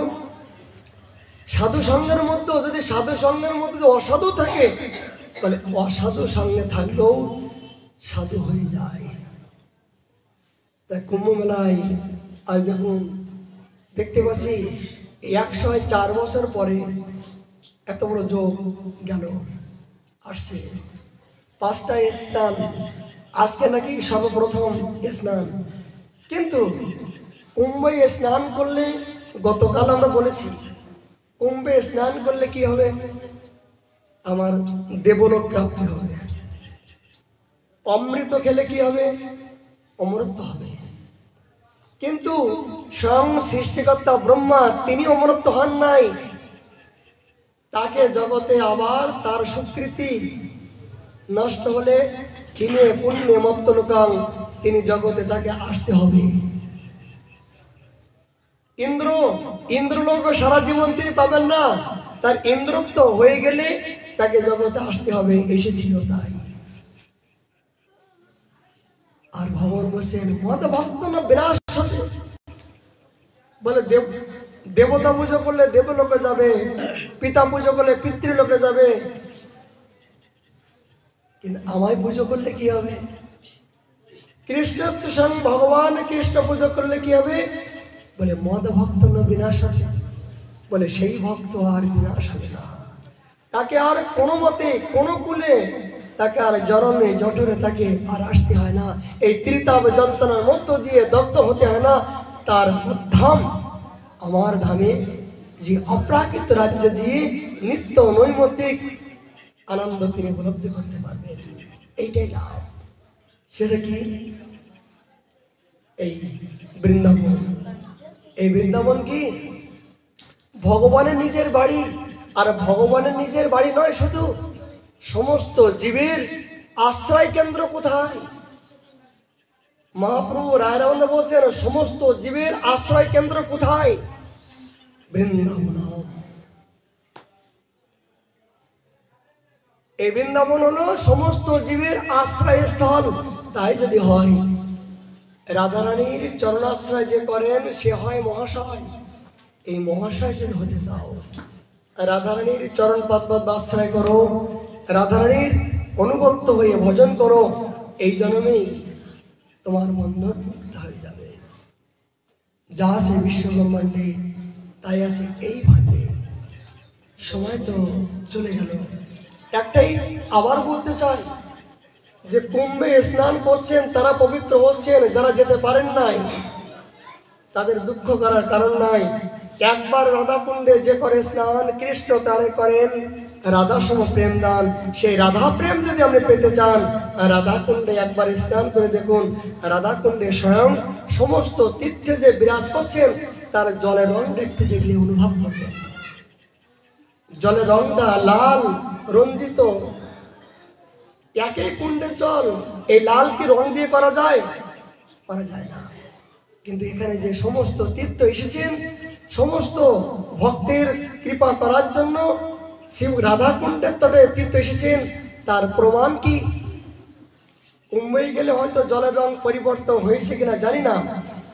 সাধু সঙ্গের মধ্যে যদি অসাধু থাকে, তাহলে অসাধু সঙ্গে থাকলেও সাধু হয়ে যায়। তাই কুম্ভ মেলায় আজ দেখুন, দেখতে পাচ্ছি 104 বছর পরে এত বড় যোগ গেল আসছে। 5টা স্নান, আজকে নাকি সর্বপ্রথম স্নান। কিন্তু কুম্ভে স্নান করলে, গতকাল আমরা বলেছি, কুম্ভে স্নান করলে কি হবে? আমার দেবলোক প্রাপ্তি হবে। অমৃত খেলে কি হবে? অমরত্ব হবে। কিন্তু স্বয়ং সৃষ্টিকর্তা ব্রহ্মা তিনি অমরত্ব হন নাই, তাকে জগতে আবার তার সুকৃতি নষ্ট হলে ক্ষীণে পুণ্যে মত্ত লোকাং, তিনি জগতে তাকে আসতে হবে। ইন্দ্রলোক সারা জীবন তিনি পাবেন না, তার ইন্দ্রত্ব হয়ে গেলে তাকে জগতে আসতে হবে, এসেছিল তাই। আর ভগবান বলছেন মদ ভক্ত না বিনাশ হবে। বলে দেবতা পুজো করলে দেবলোকে যাবে, পিতা পুজো করলে পিতৃলোকে যাবে, কিন্তু আমায় পুজো করলে কি হবে? কৃষ্ণ স্টেশন ভগবান কৃষ্ণ পুজো করলে কি হবে? বলে মদ ভক্ত না বিনাশ হবে। বলে সেই ভক্ত আর বিনাশ হবে না, তাকে আর কোনো মতে কোনো কুলে তাকে আর জনমে জঠরে তাকে আর আসতে হয় না, এই ত্রিতাপ যন্ত্রণার মধ্য দিয়ে দগ্ধ হতে হয় না। তার ধাম আমার ধামে যে অপ্রাকৃত রাজ্যে যে নিত্য নৈমিত্তিক আনন্দ তিনি উপলব্ধি করতে পারবেন, এইটাই লাভ। সেটা কি? এই বৃন্দাবন। এই বৃন্দাবন কি ভগবানের নিজের বাড়ি। আর ভগবানের নিজের বাড়ি নয় শুধু, সমস্ত জীবের আশ্রয় কেন্দ্র কোথায়? মহাপ্রভু রায়রাবন্ধে বলছেন সমস্ত জীবের আশ্রয় কেন্দ্র কোথায়? বৃন্দাবন। এই বৃন্দাবন হলো সমস্ত জীবের আশ্রয় স্থল। তাই যদি হয় রাধারানীর চরণাশ্রয় যে করেন সে হয় মহাশয়। এই মহাশয় যদি হতে চাও রাধারানীর চরণ পদ্ম আশ্রয় করো, রাধারানীর অনুগত হয়ে ভজন করো, এই জন্মেই তোমার বন্ধন মুক্ত হয়ে যাবে। যা আছে বিশ্ব ব্রহ্মাণ্ডে তাই আছে এই ভাণ্ডে। সময় তো চলে গেল। একটাই আবার বলতে চাই যে কুম্ভে স্নান করছেন তারা পবিত্র হচ্ছেন, যারা যেতে পারেন নাই তাদের দুঃখ করার কারণ নাই। একবার রাধা কুণ্ডে যে করে স্নান কৃষ্ণ তারে করেন রাধা সম প্রেম দান। সেই রাধা প্রেম যদি আপনি পেতে চান রাধা কুণ্ডে একবার স্নান করে দেখুন। রাধা কুণ্ডে স্বয়ং সমস্ত তীর্থে যে বিরাজ করছেন তার জলের রংটা একটু দেখলে অনুভব করবেন। জলের রংটা লাল রঞ্জিত, একই কুণ্ডের জল। এই লাল কি রং দিয়ে করা যায়? করা যায় না। কিন্তু এখানে যে সমস্ত তীর্থ এসেছেন সমস্ত ভক্তের কৃপা করার জন্য শিব রাধা কুণ্ডের তটে তীর্থ এসেছেন, তার প্রমাণ কি? কুম্ভে গেলে হয়তো জলের রং পরিবর্তন হয়েছে কিনা জানি না,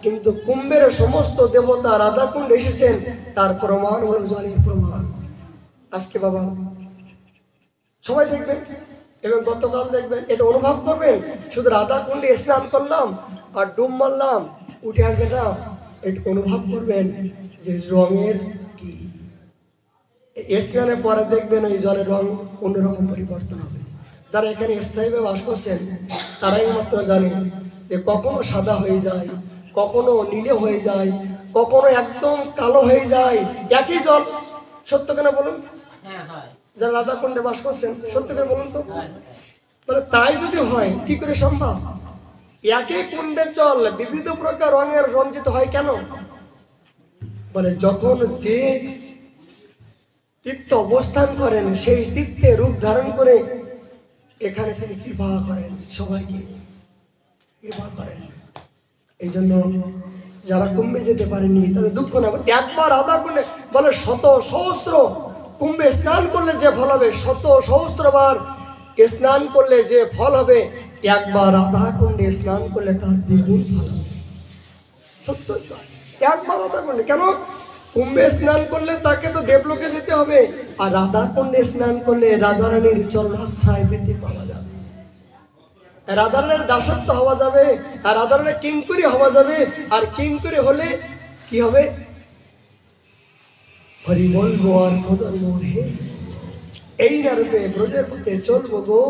কিন্তু কুম্ভের সমস্ত দেবতা রাধা কুণ্ডে এসেছেন, তার প্রমাণ হলো জলের প্রমাণ। আজকে বাবা সবাই দেখবেন এবং গতকাল দেখবেন, এটা অনুভব করবেন। শুধু রাধা কুণ্ডে স্নান করলাম আর ডুব মারলাম, উঠে আসবে না। এটা অনুভব করবেন যে রঙের কি। স্নানের পরে দেখবেন ওই জলের রং অন্যরকম পরিবর্তন হবে। যারা এখানে স্থায়ীভাবে বাস করছেন তারাই মাত্র জানে যে কখনো সাদা হয়ে যায়, কখনো নীলে হয়ে যায়, কখনো একদম কালো হয়ে যায় একই জল। সত্য কেন বলুন? যারা রাধা কুণ্ডে বাস করছেন সত্য করে বলুন তো। বলে তাই যদি হয় কি করে সম্ভব? একই কুণ্ডের জল বিবিধ প্রকার রঙের রঞ্জিত হয় কেন? বলে যখন যে তীর্থ অবস্থান করেন সেই তীর্থে রূপ ধারণ করে এখানে তিনি কৃপা করেন, সবাইকে কৃপা করেন। এই জন্য যারা কুম্ভে যেতে পারেনি তাদের দুঃখ না। একবার রাধা কুণ্ডে বলে শত সহস্র কুম্ভে স্নান করলে যে ফল হবে, শত সহস্রবার স্নান করলে যে ফল হবে, একবার রাধা কুণ্ডে স্নান করলে তার দ্বিগুণ ফল হবে। সত্য একবার রাধা কুণ্ডে কেন? কুম্ভে স্নান করলে তাকে তো দেবলোকে যেতে হবে, আর রাধা কুণ্ডে স্নান করলে রাধারানীর চরণাশ্রয় পেতে পাওয়া যাবে, রাধারানীর দাসত্ব হওয়া যাবে, আর রাধারানীর কিঙ্করি হওয়া যাবে। আর কিঙ্করি হলে কি হবে? হরি বলবো আর মদন মোহন হে, এই না রূপে ব্রজের পথে চলবো গো,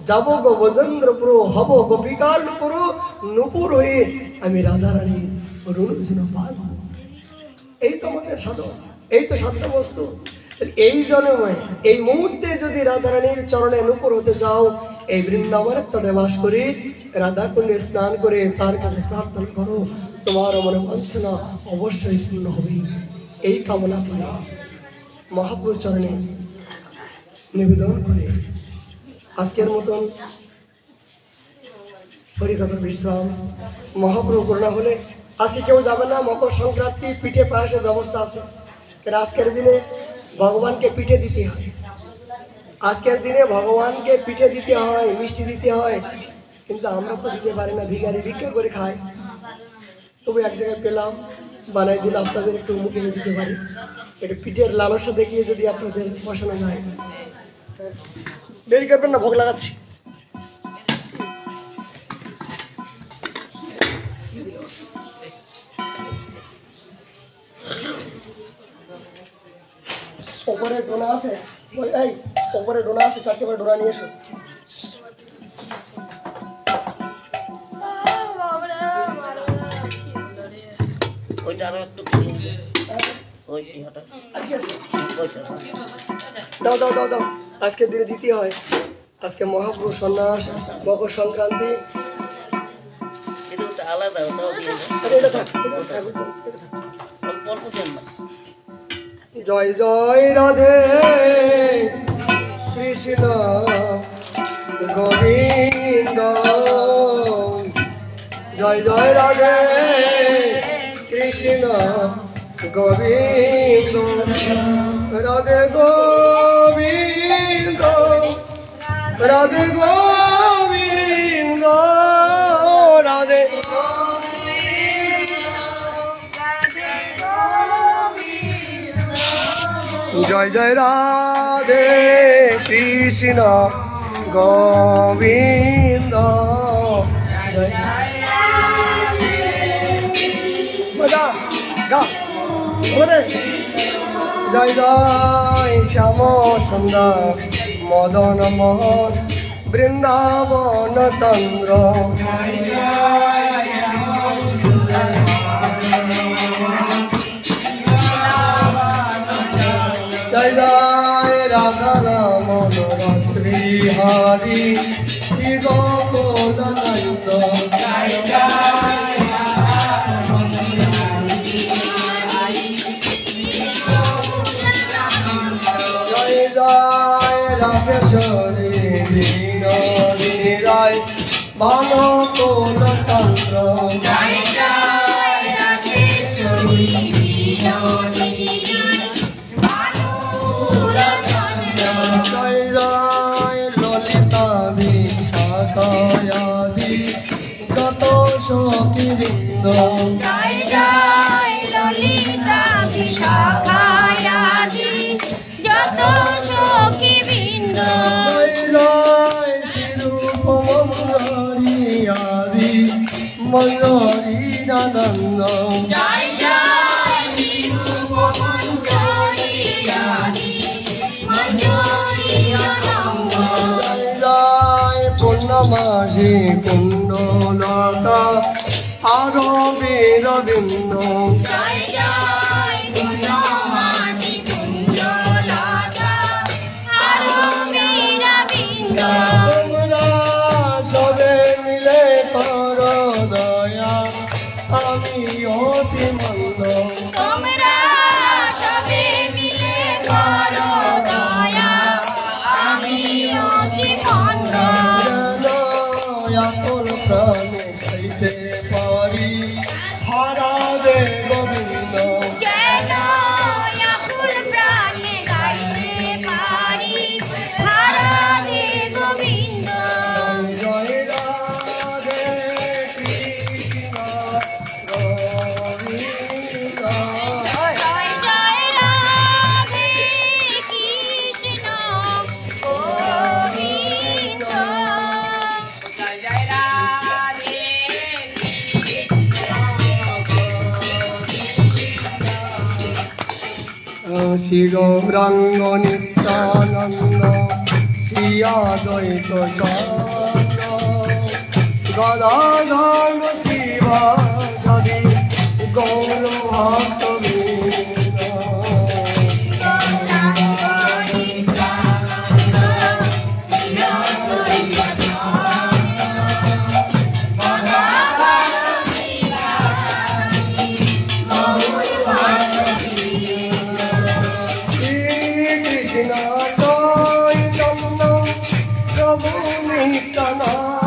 যাবো গো ব্রজেন্দ্রপুর, হব গোপিকার নুপুর, নুপুর হয়ে আমি রাধারানীর রুনুঝুনু বাজবো। এই তো আমাদের সাধন, এই তো সাধ্য বস্তু। এই জন্মে এই মুহূর্তে যদি রাধারানীর চরণে নুপুর হতে যাও, এই বৃন্দাবনের তটে বাস করে রাধা কুণ্ডে স্নান করে তার কাছে প্রার্থনা করো, তোমার মনে বাঞ্ছনা অবশ্যই পূর্ণ হবে। এই কামনা করে মহাপ্রভুর চরণে নিবেদন করে আজকের মতন হরিকথা বিশ্রাম। মহাপ্রভু করুণা হলে আজকে কেউ যাবে না। মকর সংক্রান্তি, পিঠে পায়েসের ব্যবস্থা আছে। কারণ আজকের দিনে ভগবানকে পিঠে দিতে হয়, আজকের দিনে ভগবানকে পিঠে দিতে হয়, মিষ্টি দিতে হয়, কিন্তু আমরা তো দিতে পারি না, ভিখারি ভিক্ষা করে খাই। তবু এক জায়গায় পেলাম, বানাই দিলে আপনাদের একটু মুখে দিতে পারি। একটু পিঠের লালসা দেখিয়ে যদি আপনাদের বসানো যায়। দেরি করবেন না, ভোগ লাগাচ্ছি। ওপরে ডোনা আছে, এই ওপরে ডোনা আছে, 4টে করে ডোনা নিয়ে এসো। ওইটা আরো একটু ওই ইহাটা আর কি আছে? ওইটা দাও দাও দাও দাও, আজকের দিনে দিতে হয়। আজকে মহাপ্রভু সন্ন্যাস, মকর সংক্রান্তি। এটা ওটা আলাদা, ওটাও দিয়ে দাও। আরে এটা থাক, এটা থাক, এটা থাক। অল্প অল্প দেন না। জয় জয় রাধে কৃষ্ণ গোবিন্দ, জয় জয় রাধে কৃষ্ণ গোবিন্দ, রাধে গোবিন্দ, রাধে গোবিন্দ, রাধে জয় জয় রাধে কৃষ্ণ গোবিন্দ, জয় জয় শ্যাম সুন্দর মদন মোহন বৃন্দাবন চন্দ্র, জয় জয় রাধা রমন রাত্রি হরি শিবনন্দ, জয় জয় রাজেশ্বরী বিনোদিনী রায় ভানুকুল চন্দ্র, জয় জয় ললিতা বিশাখায়াদি যত সখী বৃন্দ, জয় জয় ললিতা বিশাখায়াদি যত সখী বৃন্দ, জয় জয় শিরূপ মঞ্জরি আদি মঞ্জরি আনন্দ, জয় জয় শিরূপমঞ্জরি আদি মঞ্জরি আনন্দ, জয় জয় পূর্ণমাসী কুণ্ডলতা আরো বীরবিন্দ, জয় জয় পূর্ণমাসী কুণ্ডলতা আরো মীরাবিন্দ, তোমরা সবে মিলে কর দয়া আমি অতি মন্দ, তোমরা সবে মিলে করো দয়া আমি অতি মন্দ, এখন প্রাণে খাইতে পারি হারা দে গোবিন্দ, যেন আকুল প্রাণে গাইতে পারি হারারে গোবিন্দ, জয় রাধে কৃষ্ণ গোবিন্দ, জয় জয় রাধে কৃষ্ণ গোবিন্দ, জয় জয় রাধে শ্রী গৌরাঙ্গ নিত্যানন্দ শ্রী অদ্বৈত চন্দ্র গদাধর শিবা কবি গৌর ভক্তবৃন্দ, গৌরাঙ্গ নিত্যানন্দ শ্রী অদ্বৈত নিত্য নয়